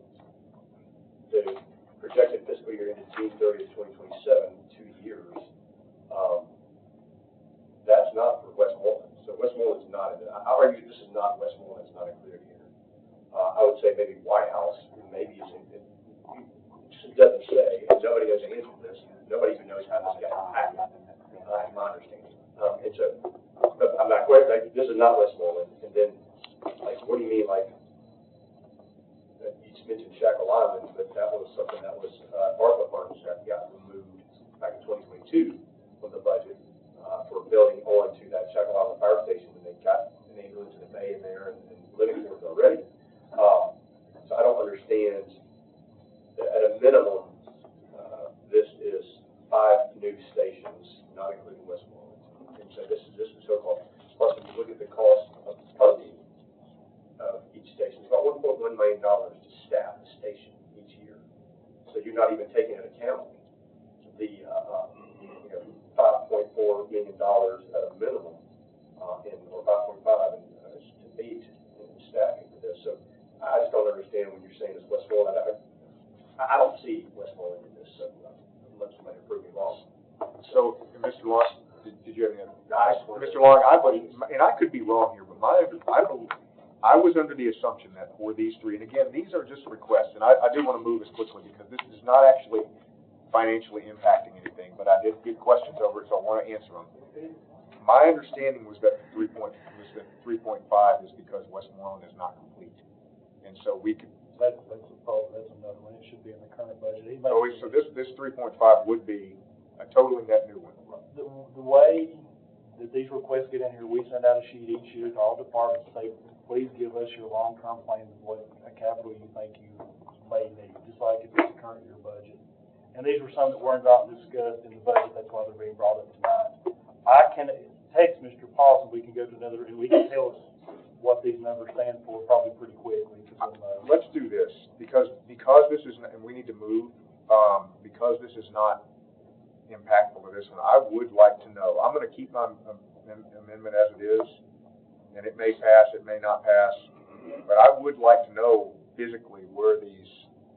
the projected fiscal year ended June 30th, 2027, 2 years. That's not for Westmoreland. So Westmoreland's not, I argue this is not Westmoreland, it's not included here. I would say maybe White House, maybe it doesn't say, and nobody has an answer to this. Nobody even knows how this got impacted, in my understanding. And so, but I'm not quite, like, this is not Westmoreland. And then, like, what do you mean, like, you just mentioned Shackle Island, but that was something that was, ARPA funds that got removed back in 2022 from the budget for building on to that Shackle Island Fire Station, and they got an ambulance in the bay in there and living quarters already. So I don't understand. At a minimum, this is 5 new stations, not including Westmoreland. And so this is so-called. Plus, if you look at the cost of funding of each station, it's about $1.1 million to staff the station each year. So you're not even taking into account the $5.4 million at a minimum, or 5.5 to meet in staffing for this. So I just don't understand when you're saying it's Westmoreland. along, and I could be wrong here, but I was under the assumption that for these three, and again, these are just requests, and I do want to move as quickly because this is not actually financially impacting anything, but I did get questions over it, so I want to answer them. My understanding was that 3.5 is because Westmoreland is not complete, and so we could. That's another one. It should be in the current budget. So this 3.5 would be a totally net new one. The way that these requests get in here, we send out a sheet each year to all departments, say, please give us your long-term plans of what capital you think you may need, just like it's the current year budget. And these were some that weren't got discussed in the budget, that's why they're being brought up tonight. I can text Mr. Paulson, we can go to another, and we can tell us what these numbers stand for probably pretty quickly. Let's do this, because this is, and we need to move, because this is not impactful to this one, I would like to know, I'm going to keep my amendment as it is, and it may pass, it may not pass, but I would like to know physically where these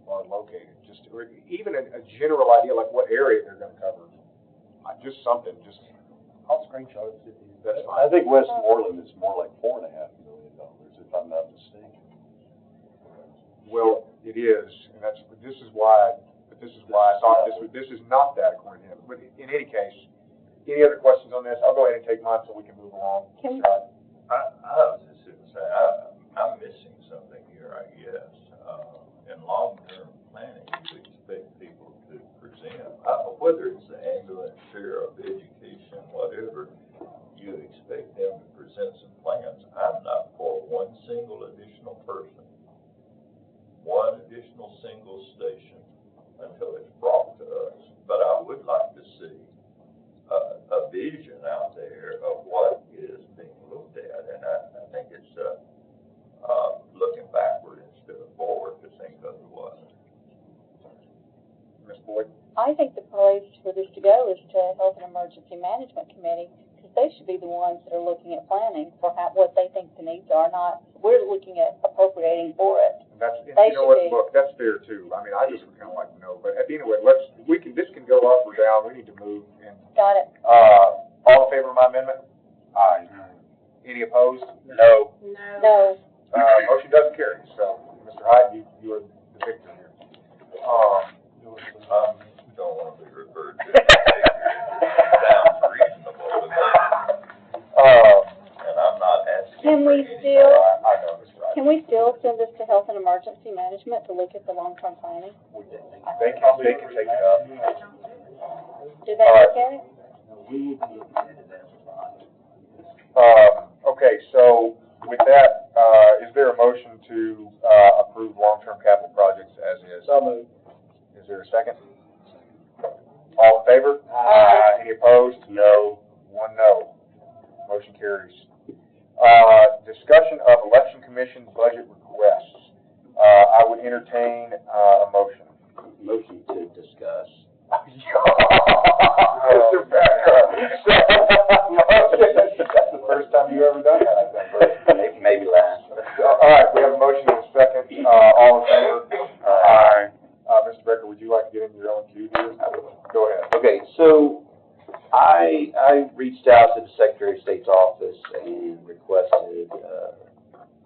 are located, just, or even a general idea, like what area they're going to cover. Just something, just. I'll screenshot it. That's fine. I think Westmoreland is more like $4.5 million, if I'm not mistaken. Well, it is, and this is why I thought this is not that according to him. But in any case, any other questions on this? I'll go ahead and take mine so we can move along. I was just going to say, I'm missing something here, I guess. In long-term planning, you expect people to present, whether it's the ambulance, sheriff, education, whatever, you expect them to present some plans. I'm not for one single additional person, one additional single station until it's brought to us. But I would like to see a vision out there of what is being looked at, and I think it's looking backward instead of forward to think otherwise. Ms. Boyd? I think the place for this to go is to Health and Emergency Management Committee, because they should be the ones that are looking at planning for what they think the needs are, not, we're looking at appropriating for it. That's, you know what, look, that's fair too. I mean, I just would kind of like to know, but anyway, this can go up or down, we need to move. And, got it. all in favor of my amendment? Aye. Any opposed? No. No. Motion doesn't carry, so, Mr. Hyde, you are the victor here. Don't want to be referred to as a figure. It sounds reasonable to me. And I'm not asking Can for we any still, I know, Mr. Hyde. can we still send this to Health and Emergency Management to look at the long-term planning? They can take it up. Do they look at it? Okay, so with that, is there a motion to approve long-term capital projects as is? So moved. Is there a second? All in favor? Aye. Any opposed? No. One no. Motion carries. Discussion of election commission budget requests. I would entertain a motion. Motion to discuss. Mr. Becker. That's the first time you've ever done that, I think. Maybe last. All right, we have a motion and a second. All in favor? Aye. Mr. Becker, would you like to get into your own cue here? Go ahead. Okay, so I reached out to the Secretary of State's office and requested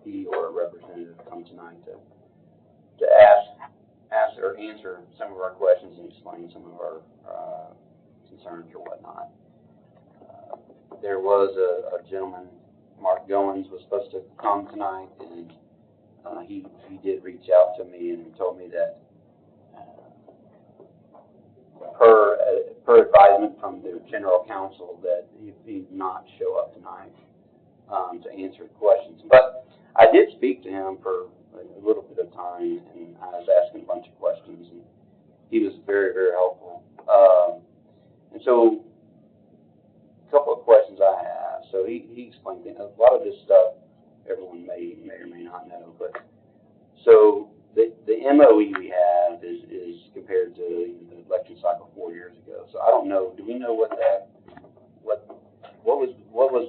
he or a representative come tonight to ask or answer some of our questions and explain some of our concerns or whatnot. There was a gentleman, Mark Goins, was supposed to come tonight, and he did reach out to me and told me that per advisement from the general counsel that he not show up tonight to answer questions. But I did speak to him for a little bit of time, and I was asking a bunch of questions, and he was very, very helpful. And so, a couple of questions I have. So he explained things. A lot of this stuff everyone may or may not know, but so the MOE we have is compared to the election cycle 4 years ago. So I don't know. Do we know what was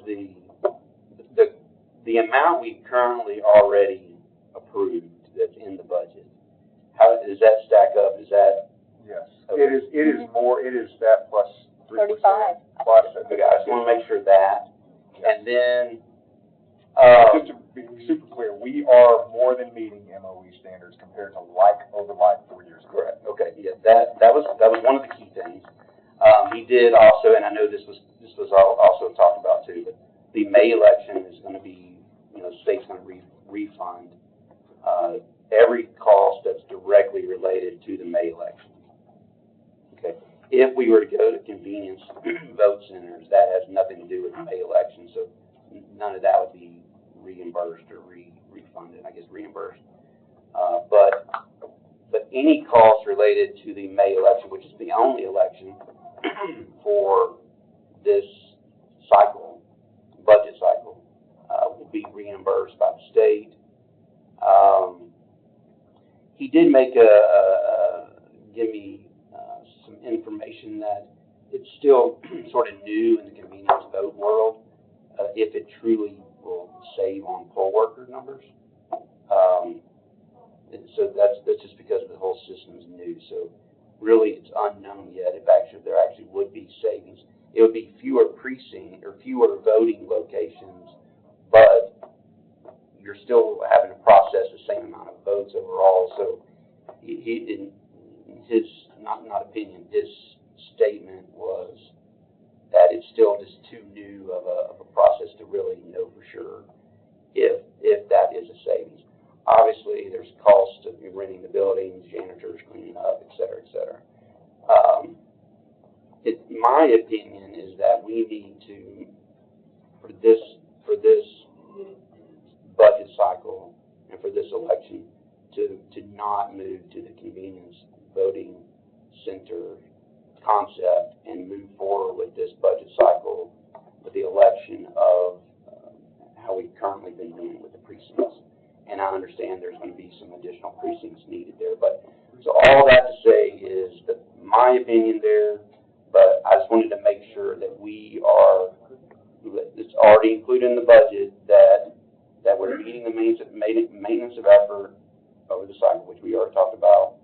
the amount we currently already approved that's in the budget? How does that stack up? Is that? Yes. Okay. It is more. It is that plus 3%. 35. Plus. Okay, I just want to make sure that. Yes. And then, Just to be super clear, we are more than meeting MOE standards compared to like over like 4 years ago. correct, okay, yeah, that was one of the key things. He did also, and I know this was also talked about too, but the May election is gonna be, the state's gonna refund, every cost that's directly related to the May election. Okay, if we were to go to convenience vote centers, that has nothing to do with the May election, so none of that would be reimbursed or refunded, I guess reimbursed. But any costs related to the May election, which is the only election for this cycle, budget cycle, will be reimbursed by the state. He did make give me some information that it's still sort of new in the convenience vote world, if it truly will save on poll worker numbers. And so that's just because the whole system's new. So really, it's unknown yet if there actually would be savings. It would be fewer precincts or fewer voting locations, but you're still having to process the same amount of votes overall. So he in his not opinion, his statement was that it's still just too new of a process to really know for sure if that is a savings. Obviously, there's cost of renting the buildings, janitors cleaning up, et cetera, et cetera. My opinion is that we need to, for this budget cycle and for this election, to not move to the convenience voting center concept and move forward with this budget cycle with the election of how we've currently been doing with the precincts. And I understand there's going to be some additional precincts needed there. But so all that to say is that my opinion there, but I just wanted to make sure that it's already included in the budget that we're meeting the maintenance of effort over the cycle, which we already talked about,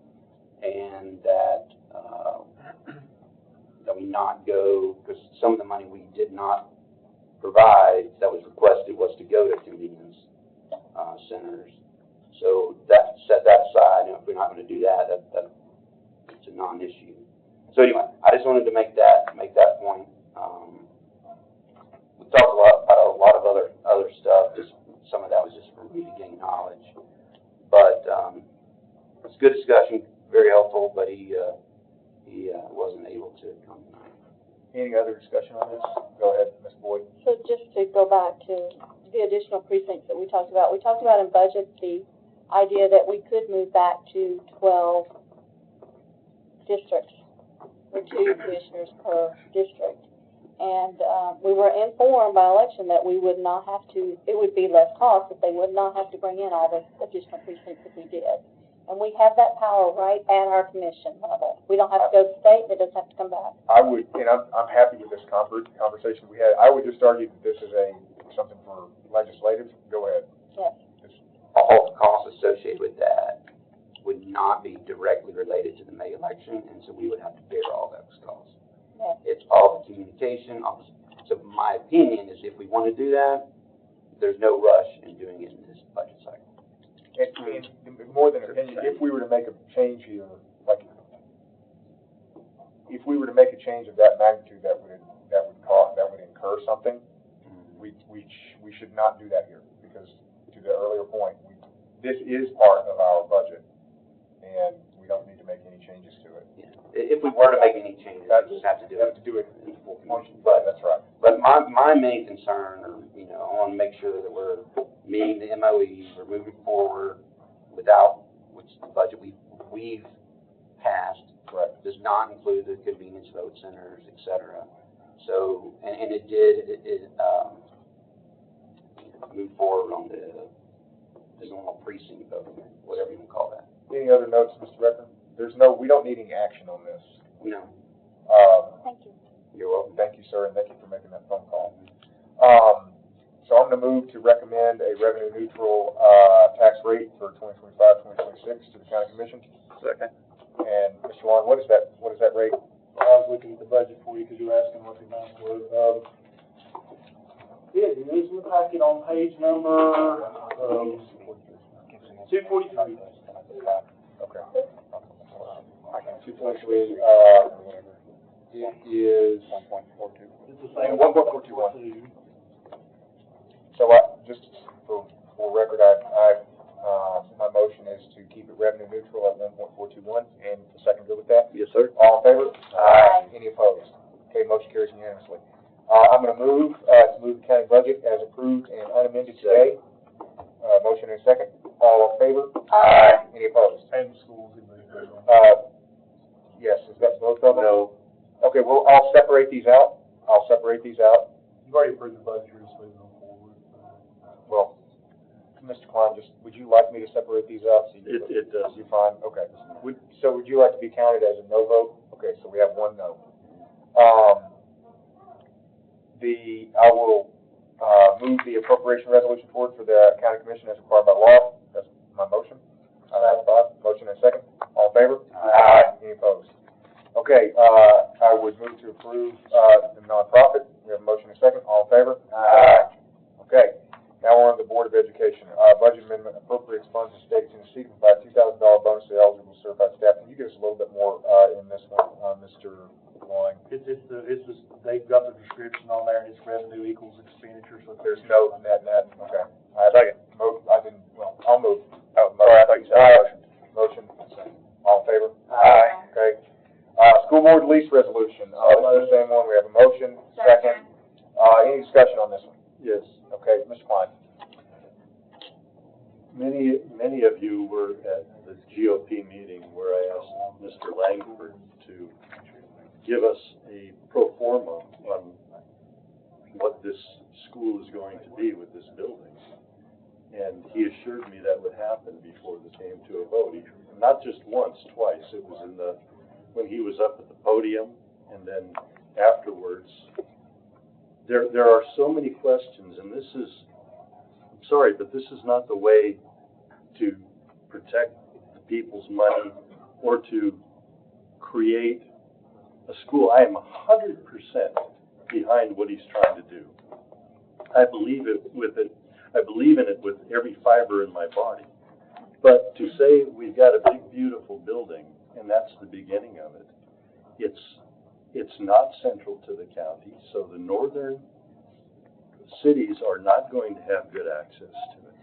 and that we not go, because some of the money we did not provide that was requested was to go to convenience centers. So set that aside, and if we're not going to do that, it's a non-issue. So anyway, I just wanted to make that point. We talked about a lot of other stuff. Just some of that was just for me to gain knowledge. But it's a good discussion, very helpful. But he wasn't able to come tonight. Any other discussion on this? Go ahead, Ms. Boyd. So just to go back to the additional precincts that we talked about in budget the idea that we could move back to 12 districts with 2 commissioners per district. And we were informed by election that we would not have to, it would be less cost, but they would not have to bring in all the additional precincts if we did. And we have that power right at our commission level. We don't have to go to state, it doesn't have to come back. I would, and I'm happy with this conversation we had. I would just argue that this is something for legislative. Go ahead. Yes. All the costs associated with that would not be directly related to the May election, and so we would have to bear all those costs. Yes. It's all the communication. So my opinion is if we want to do that, there's no rush in doing it in this budget cycle. And more than opinion, if we were to make a change here, like if we were to make a change of that magnitude, that would incur something. We should not do that here because, to the earlier point, this is part of our budget, and we don't need to make any changes to it. Yeah. If we were to make any changes, we just have to do it in full commission. But that's right. But my main concern, I want to make sure that we're meeting the MOEs, we're moving forward which the budget we've passed. Correct. Does not include the convenience vote centers, et cetera. So, and it did move forward on the normal precinct voting, whatever you want to call that. Any other notes, Mr. Becker? We don't need any action on this. No. Thank you. You're welcome. Thank you, sir, and thank you for making that phone call. So I'm going to move to recommend a revenue neutral tax rate for 2025-2026 to the county commission. Second. And Mr. Long, what is that rate? I was looking at the budget for you because you were asking what the amounts were. It is in the packet on page number, 243. Okay. 243, it is 1.42. It's the same. 1.421. So just for record, my motion is to keep it revenue neutral at 1.421, and the second good with that? Yes, sir. All in favor? Aye. Any opposed? Okay, motion carries unanimously. I'm gonna move, to move the county budget as approved and unamended today. Motion and second. All in favor? Aye. Any opposed? And schools in the. Yes, is that both of them? No. Okay, well, I'll separate these out. You've already approved the budget, you're just moving them forward. Well, Mr. Klein, would you like me to separate these out? So It does. You fine? Okay. So would you like to be counted as a no vote? Okay, so we have one no. I will, move the appropriation resolution forward for the county commission as required by law. That's my motion. Motion and second. All in favor? Aye. Any opposed? Okay, I would move to approve, the nonprofit. We have a motion and second. All in favor? Aye. Okay, now we're on the Board of Education. Budget amendment appropriates funds to state of Tennessee to provide $2,000 bonus to eligible certified staff. Can you give us a little bit more, in this one, Mr. Loing? They've got the description on there, and it's revenue equals expenditure, so There's no net, okay. Second. I'll move. Oh, sorry, I thought you said Motion. All in favor? Aye. Okay. School board lease resolution, this is the same one, we have a motion, second. Any discussion on this one? Yes. Okay, Mr. Klein. Many of you were at the GOP meeting where I asked Mr. Langford to give us a pro forma on what this school is going to be with this building. And he assured me that would happen before this came to a vote. Not just once, twice. It was when he was up at the podium, and then afterwards. There are so many questions, and I'm sorry, but this is not the way to protect the people's money or to create a school. I am 100% behind what he's trying to do. I believe in it with every fiber in my body. But to say we've got a big, beautiful building, and that's the beginning of it, it's not central to the county, so the northern cities are not going to have good access to it.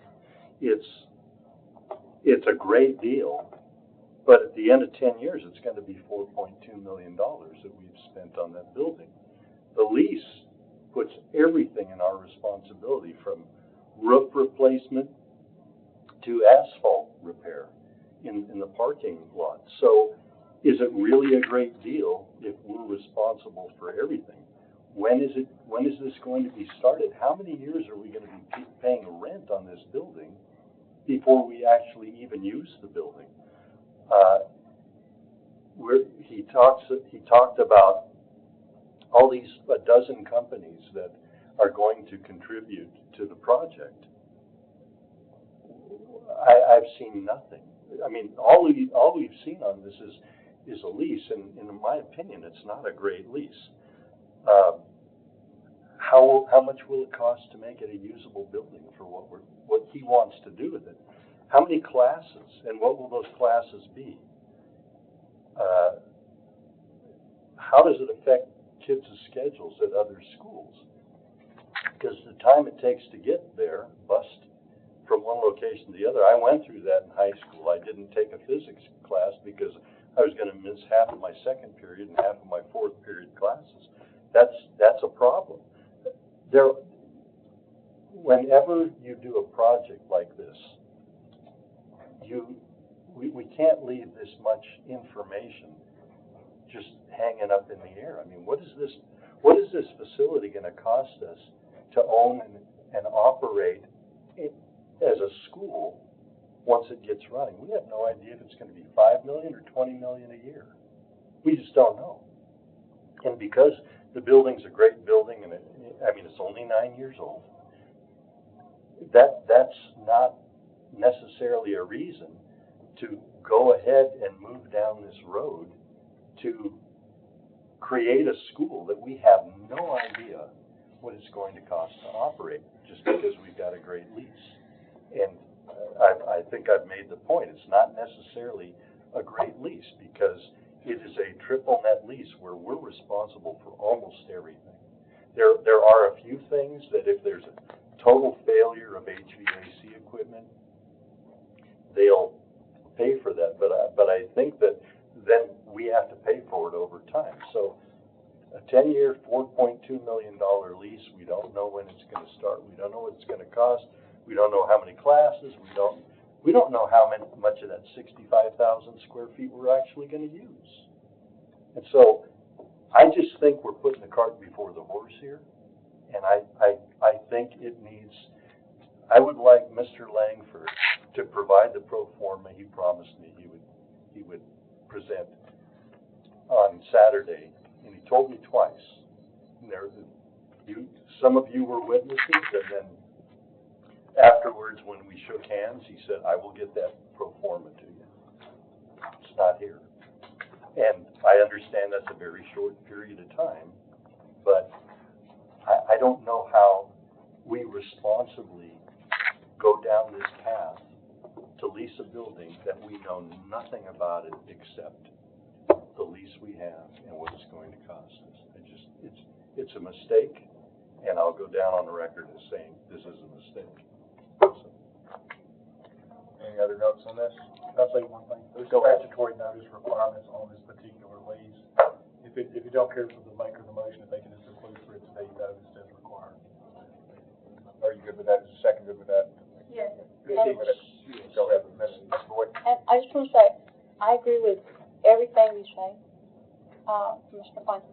It's a great deal, but at the end of 10 years, it's going to be $4.2 million that we've spent on that building. The lease puts everything in our responsibility, from roof replacement to asphalt repair in the parking lot. So is it really a great deal if we're responsible for everything? When is this going to be started? How many years are we going to be paying rent on this building before we actually even use the building? He talked about all these, a dozen companies that are going to contribute to the project. I've seen nothing. I mean, all we've seen on this is a lease, and in my opinion, it's not a great lease. How much will it cost to make it a usable building for what he wants to do with it? How many classes, and what will those classes be? How does it affect kids' schedules at other schools? Because the time it takes to get there, bust from one location to the other. I went through that in high school. I didn't take a physics class because I was going to miss half of my second period and half of my fourth period classes. That's a problem. Whenever you do a project like this, we can't leave this much information just hanging up in the air. I mean, what is this facility going to cost us to own and operate it as a school once it gets running? We have no idea if it's going to be $5 million or $20 million a year. We just don't know. And because the building's a great building, and it's only 9 years old, that's not necessarily a reason to go ahead and move down this road to create a school that we have no idea what it's going to cost to operate, just because we've got a great lease. And I think I've made the point, it's not necessarily a great lease, because it is a triple net lease where we're responsible for almost everything. There are a few things that if there's a total failure of HVAC equipment, they'll pay for that, but I think that then we have to pay for it over time. So a 10-year, $4.2 million lease, we don't know when it's going to start, we don't know what it's going to cost, we don't know how many classes, we don't know how much of that 65,000 square feet we're actually going to use. And so I just think we're putting the cart before the horse here, and I think it needs, I would like Mr. Langford to provide the pro forma he promised me he would present on Saturday, and he told me twice. And some of you were witnesses, and then afterwards when we shook hands, he said, I will get that pro forma to you. It's not here. And I understand that's a very short period of time, but I don't know how we responsibly go down this path to lease a building that we know nothing about it except the lease we have and what it's going to cost us. It's a mistake, and I'll go down on the record as saying this is a mistake. So. Any other notes on this? I'll say one thing. There's statutory notice requirements on this particular lease. If you don't care for the maker of the motion, if they can just include for it to be noticed as required. Are you good with that? Is the second good with that? Yes. Go ahead, Ms. Boyd. And I just want to say, I agree with everything you say, Mr. Fine.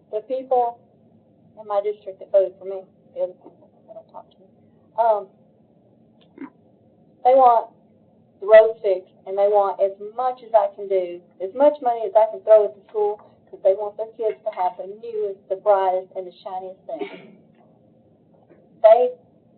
The people in my district that voted for me, the other people that don't talk to me, they want the road fixed, and they want as much as I can do, as much money as I can throw at the school, because they want their kids to have the newest, the brightest, and the shiniest thing.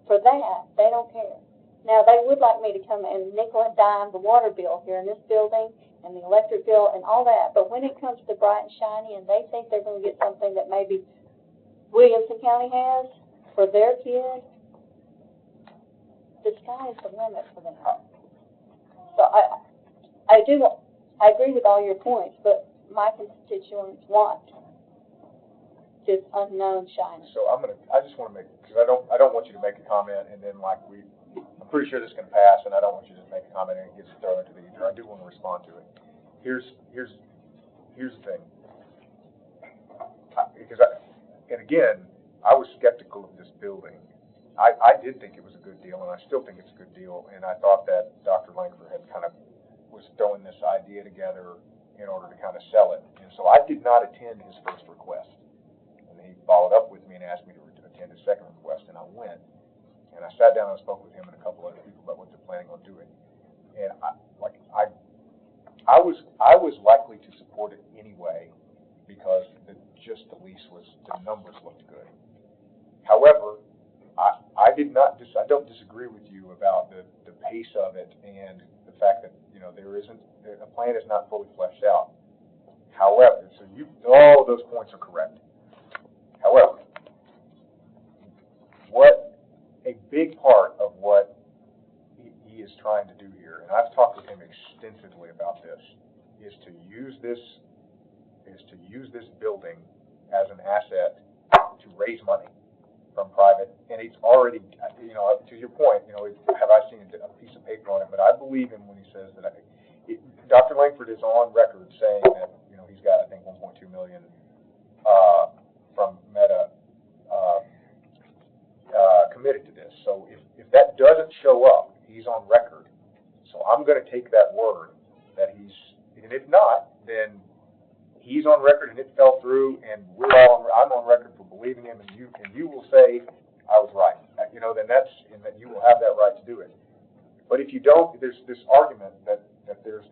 For that, they don't care. Now, they would like me to come and nickel and dime the water bill here in this building, and the electric bill, and all that, but when it comes to bright and shiny, and they think they're going to get something that maybe Williamson County has for their kids, the sky is the limit for them. So I agree with all your points, but my constituents want this unknown shiny. So I just want to make, because I don't want you to make a comment and then I'm pretty sure this can pass, and I don't want you to make a comment and it gets thrown into the ether. I do want to respond to it. Here's the thing. And again, I was skeptical of this building. I did think it was a good deal, and I still think it's a good deal, and I thought that Dr. Langford had was throwing this idea together in order to kind of sell it. And so I did not attend his first request. And he followed up with me and asked me to attend his second request, and I went. And I sat down and spoke with him and a couple other people about what they're planning on doing. And I was likely to support it anyway because the lease the numbers looked good. However, I don't disagree with you about the pace of it and the fact that the plan is not fully fleshed out. However, all of those points are correct. However, a big part of what he is trying to do here, and I've talked with him extensively about this, is to use this building as an asset to raise money from private, and it's already, to your point, have I seen a piece of paper on it, but I believe him when he says that Dr. Langford is on record saying that, he's got, I think, 1.2 million from Meta committed to this. So if that doesn't show up, he's on record. So I'm going to take that word that and if not, then he's on record and it fell through, and I'm on record for believing him, and you will say I was right. Then you will have that right to do it. But if you don't, there's this argument that there's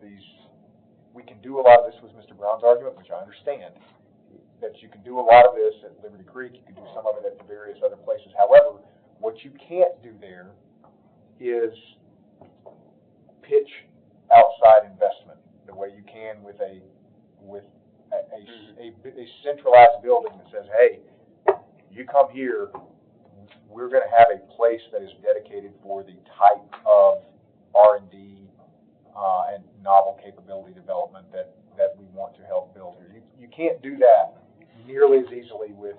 we can do a lot of this was Mr. Brown's argument, which I understand, that you can do a lot of this at Liberty Creek, you can do some of it at the various other places. However, what you can't do there is pitch outside investment the way you can with a centralized building that says, hey, You come here, we're gonna have a place that is dedicated for the type of R&D, and novel capability development that we want to help build here. You can't do that nearly as easily with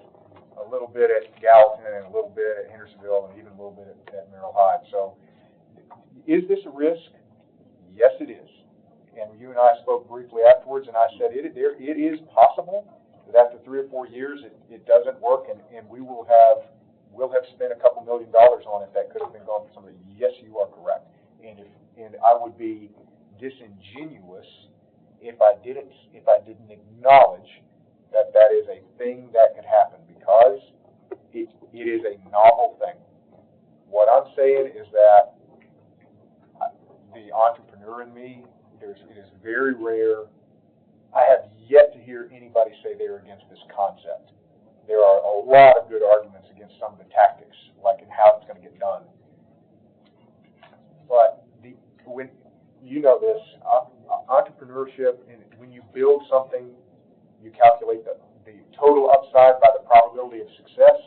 a little bit at Gallatin and a little bit at Hendersonville and even a little bit at Merrill Hyde. So, is this a risk? Yes, it is. And you and I spoke briefly afterwards, and I said it is possible that after 3 or 4 years it doesn't work, and we'll have spent a couple $1 million on it that could have been gone for somebody. Yes, you are correct. And I would be disingenuous if I didn't acknowledge that is a thing that could happen, because it is a novel thing. What I'm saying is that the entrepreneur in me, it is very rare. I have yet to hear anybody say they're against this concept. There are a lot of good arguments against some of the tactics, like in how it's going to get done. But when you know this, entrepreneurship, and when you build something, you calculate the total upside by the probability of success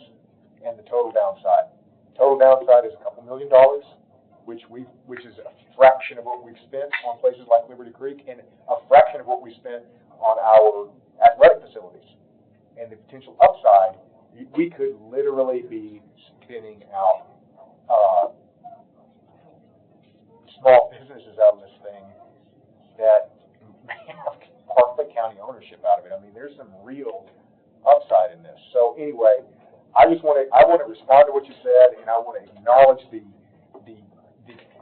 and the total downside. Total downside is a couple $1 million, which is a fraction of what we've spent on places like Liberty Creek, and a fraction of what we spent on our athletic facilities. And the potential upside, we could literally be spinning out small businesses out of this thing that have Parkway County ownership out of it. I mean, there's some real upside in this. So anyway, I want to respond to what you said, and I want to acknowledge the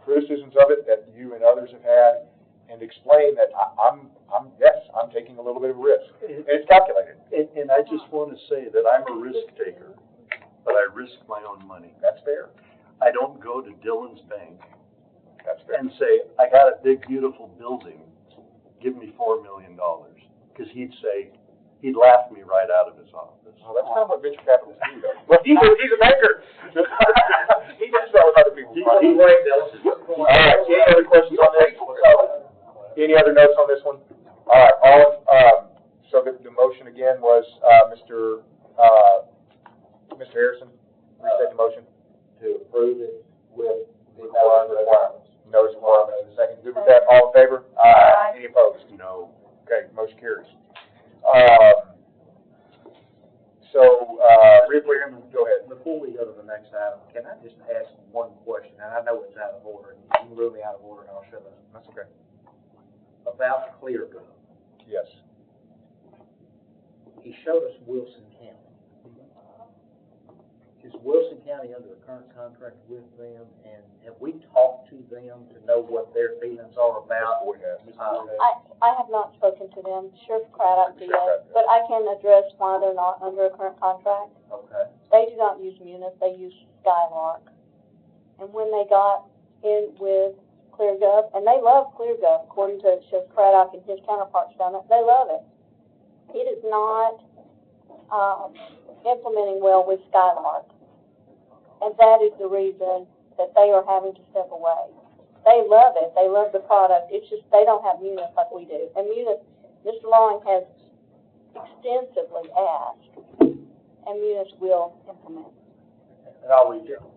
criticisms of it that you and others have had, and explain that I'm taking a little bit of a risk. And it's calculated. And I just want to say that I'm a risk taker, but I risk my own money. That's fair. I don't go to Dillon's bank and say, I got a big, beautiful building, give me $4 million. Because he'd laugh me right out of his office. Well, that's kind of what venture capitalists do, though. Well, he's a banker. He does that with other people's money. All right, any other questions on this? Any other notes on this one? All right, so the motion again was, Mr. Harrison, restate the motion. To approve it with requirements. Notice requirements. Second, good with that, all in favor? Aye. Any opposed? No. Okay, motion carries. Go ahead. Before we go to the next item, can I just ask one question? And I know it's out of order, and you can rule me out of order, and I'll shut up. That's okay. About ClearGov. Yes. He showed us Wilson County. Is Wilson County under a current contract with them, and have we talked to them to know what their feelings are about? I have not spoken to them. Sheriff Craddock did, but I can address why they're not under a current contract. Okay. They do not use Munis, they use Skylark. And when they got in with ClearGov, and they love ClearGov, according to Sheriff Craddock and his counterparts down there, they love it. It is not implementing well with Skylark. And that is the reason that they are having to step away. They love it. They love the product. It's just they don't have Munis like we do. And Munis, Mr. Long has extensively asked, and Munis will implement. And I'll reach out.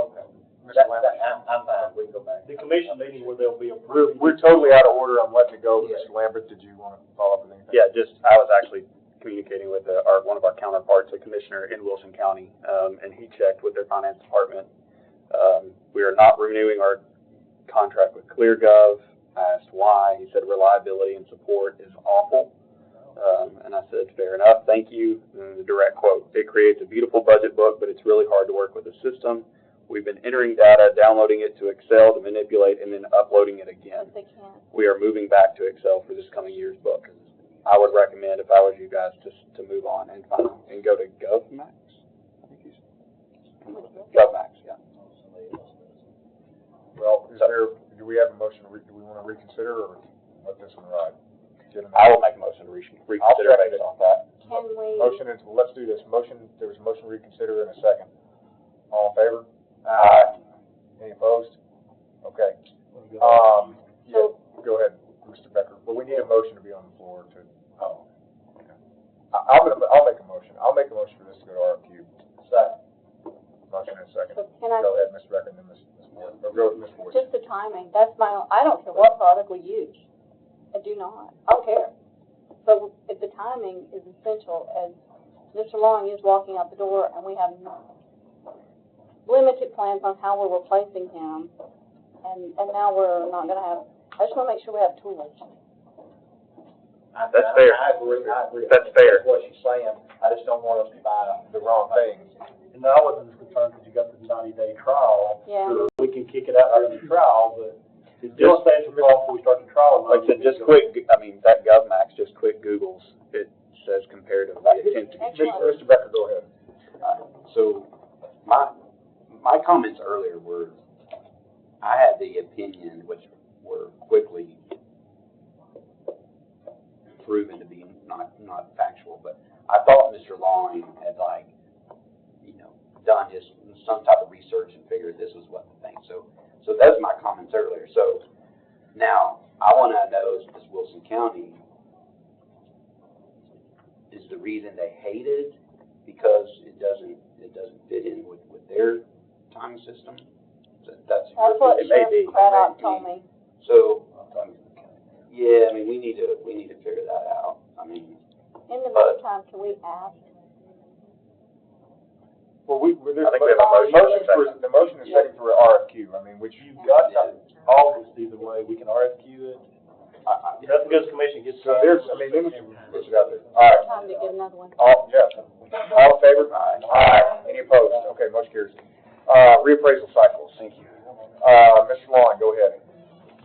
Okay. I'm fine. We can go back. The commission meeting where there'll be a. We're totally out of order. I'm letting it go. Mr. Lambert, did you want to follow up with anything? Yeah, I was actually communicating with one of our counterparts, a commissioner in Wilson County, and he checked with their finance department. We are not renewing our contract with ClearGov. I asked why. He said reliability and support is awful. And I said, fair enough, thank you. And the direct quote, it creates a beautiful budget book, but it's really hard to work with the system. We've been entering data, downloading it to Excel to manipulate, and then uploading it again. We are moving back to Excel for this coming year's book. I would recommend, if I was you guys, to move on and go to GovMax. I think he's GovMax, yeah. Well, do we have a motion? Do we want to reconsider or let this one ride? I will make a motion to reconsider based on that. Can we? Motion, let's do this. There was a motion to reconsider in a second. All in favor? Aye. Any opposed? Okay. So, go ahead, Mr. Becker. But we need a motion to be on the floor to. I'll make a motion. I'll make a motion for this to go to RFQ. a second. So can I, Go ahead, Mr. Becker, and then Ms. Moore, or go to Ms. Boyce. just the timing, that's I don't care what product we use. I do not. I don't care. But if the timing is essential, as Mr. Long is walking out the door and we have limited plans on how we're replacing him, and now we're not gonna have, I just wanna make sure we have tools. That's fair. I agree. That's fair. What she's saying, I just don't want us to buy The wrong things. And I wasn't as concerned because you got the 90-day trial. Yeah. Sure, we can kick it out during the trial, but it's still stands for call before we start the trial. Like I said, just quick, I mean, that GovMax, just quick Googles, it says comparative intent to be cheaper. Mr. Becker, go ahead. So, my comments earlier were, I had the opinion, which were quickly proven to be not factual, but I thought Mr. Long had done some type of research and figured this was what the thing. So those are my comments earlier. So now I want to know, is Wilson County, is the reason they hate it because it doesn't fit in with their time system? That's what it may be. Sheriff Craddock told me. So, yeah, I mean, we need to figure that out. I mean, In the meantime, can we ask? Well, there's I think we have a motion. the motion is setting for an RFQ, I mean, which You've got August either way, we can RFQ it. That's because the commission gets. so there's, I mean, let me put it out there. All right. Time to get another one. All in favor? Aye. Any opposed? Okay, motion carries. Reappraisal cycles. Thank you. Mr. Long, go ahead.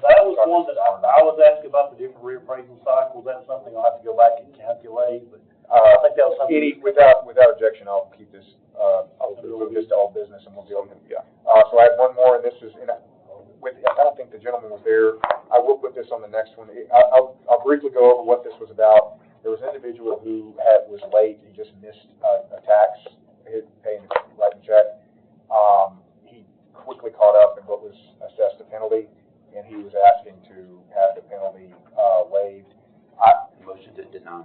That was one that I was asking about the different reappraisal cycles. That's something I'll have to go back and calculate, but I think that was something. Without objection, I'll keep this, I'll move this to all business and we'll deal with it. Yeah. So I have one more, and this is, I don't think the gentleman was there. I will put this on the next one. I'll briefly go over what this was about. There was an individual who was late, he just missed a tax, paying writing check. He quickly caught up and what was assessed a penalty, and he was asking to have the penalty waived. motion to deny.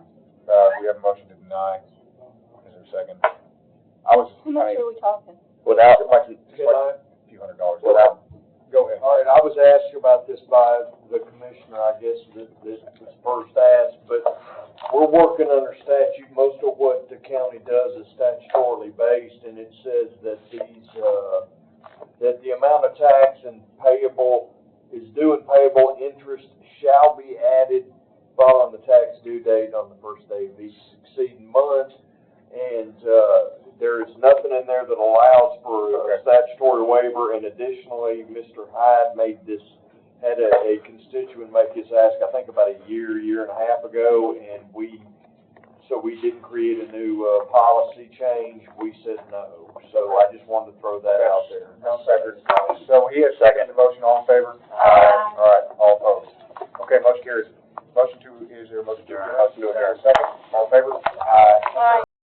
We have a motion to deny. Is there a second? I was, How much are we talking? without, like, a few $100. Without. Go ahead. All right, I was asked about this by the commissioner, I guess, that was first asked, but we're working under statute. Most of what the county does is statutorily based, and it says that that the amount of tax and payable is due and payable interest shall be added following the tax due date on the first day of each succeeding month. And, there is nothing in there that allows for a statutory waiver, and additionally, Mr. Hyde had a constituent make his ask, I think about a year and a half ago, and so we didn't create a new, policy change. We said no. So I just wanted to throw that out there. So he has seconded the motion, all in favor? Aye. All right, all opposed. Okay, motion carries. Motion to, is there a motion to adjourn? Second, all in favor? Aye.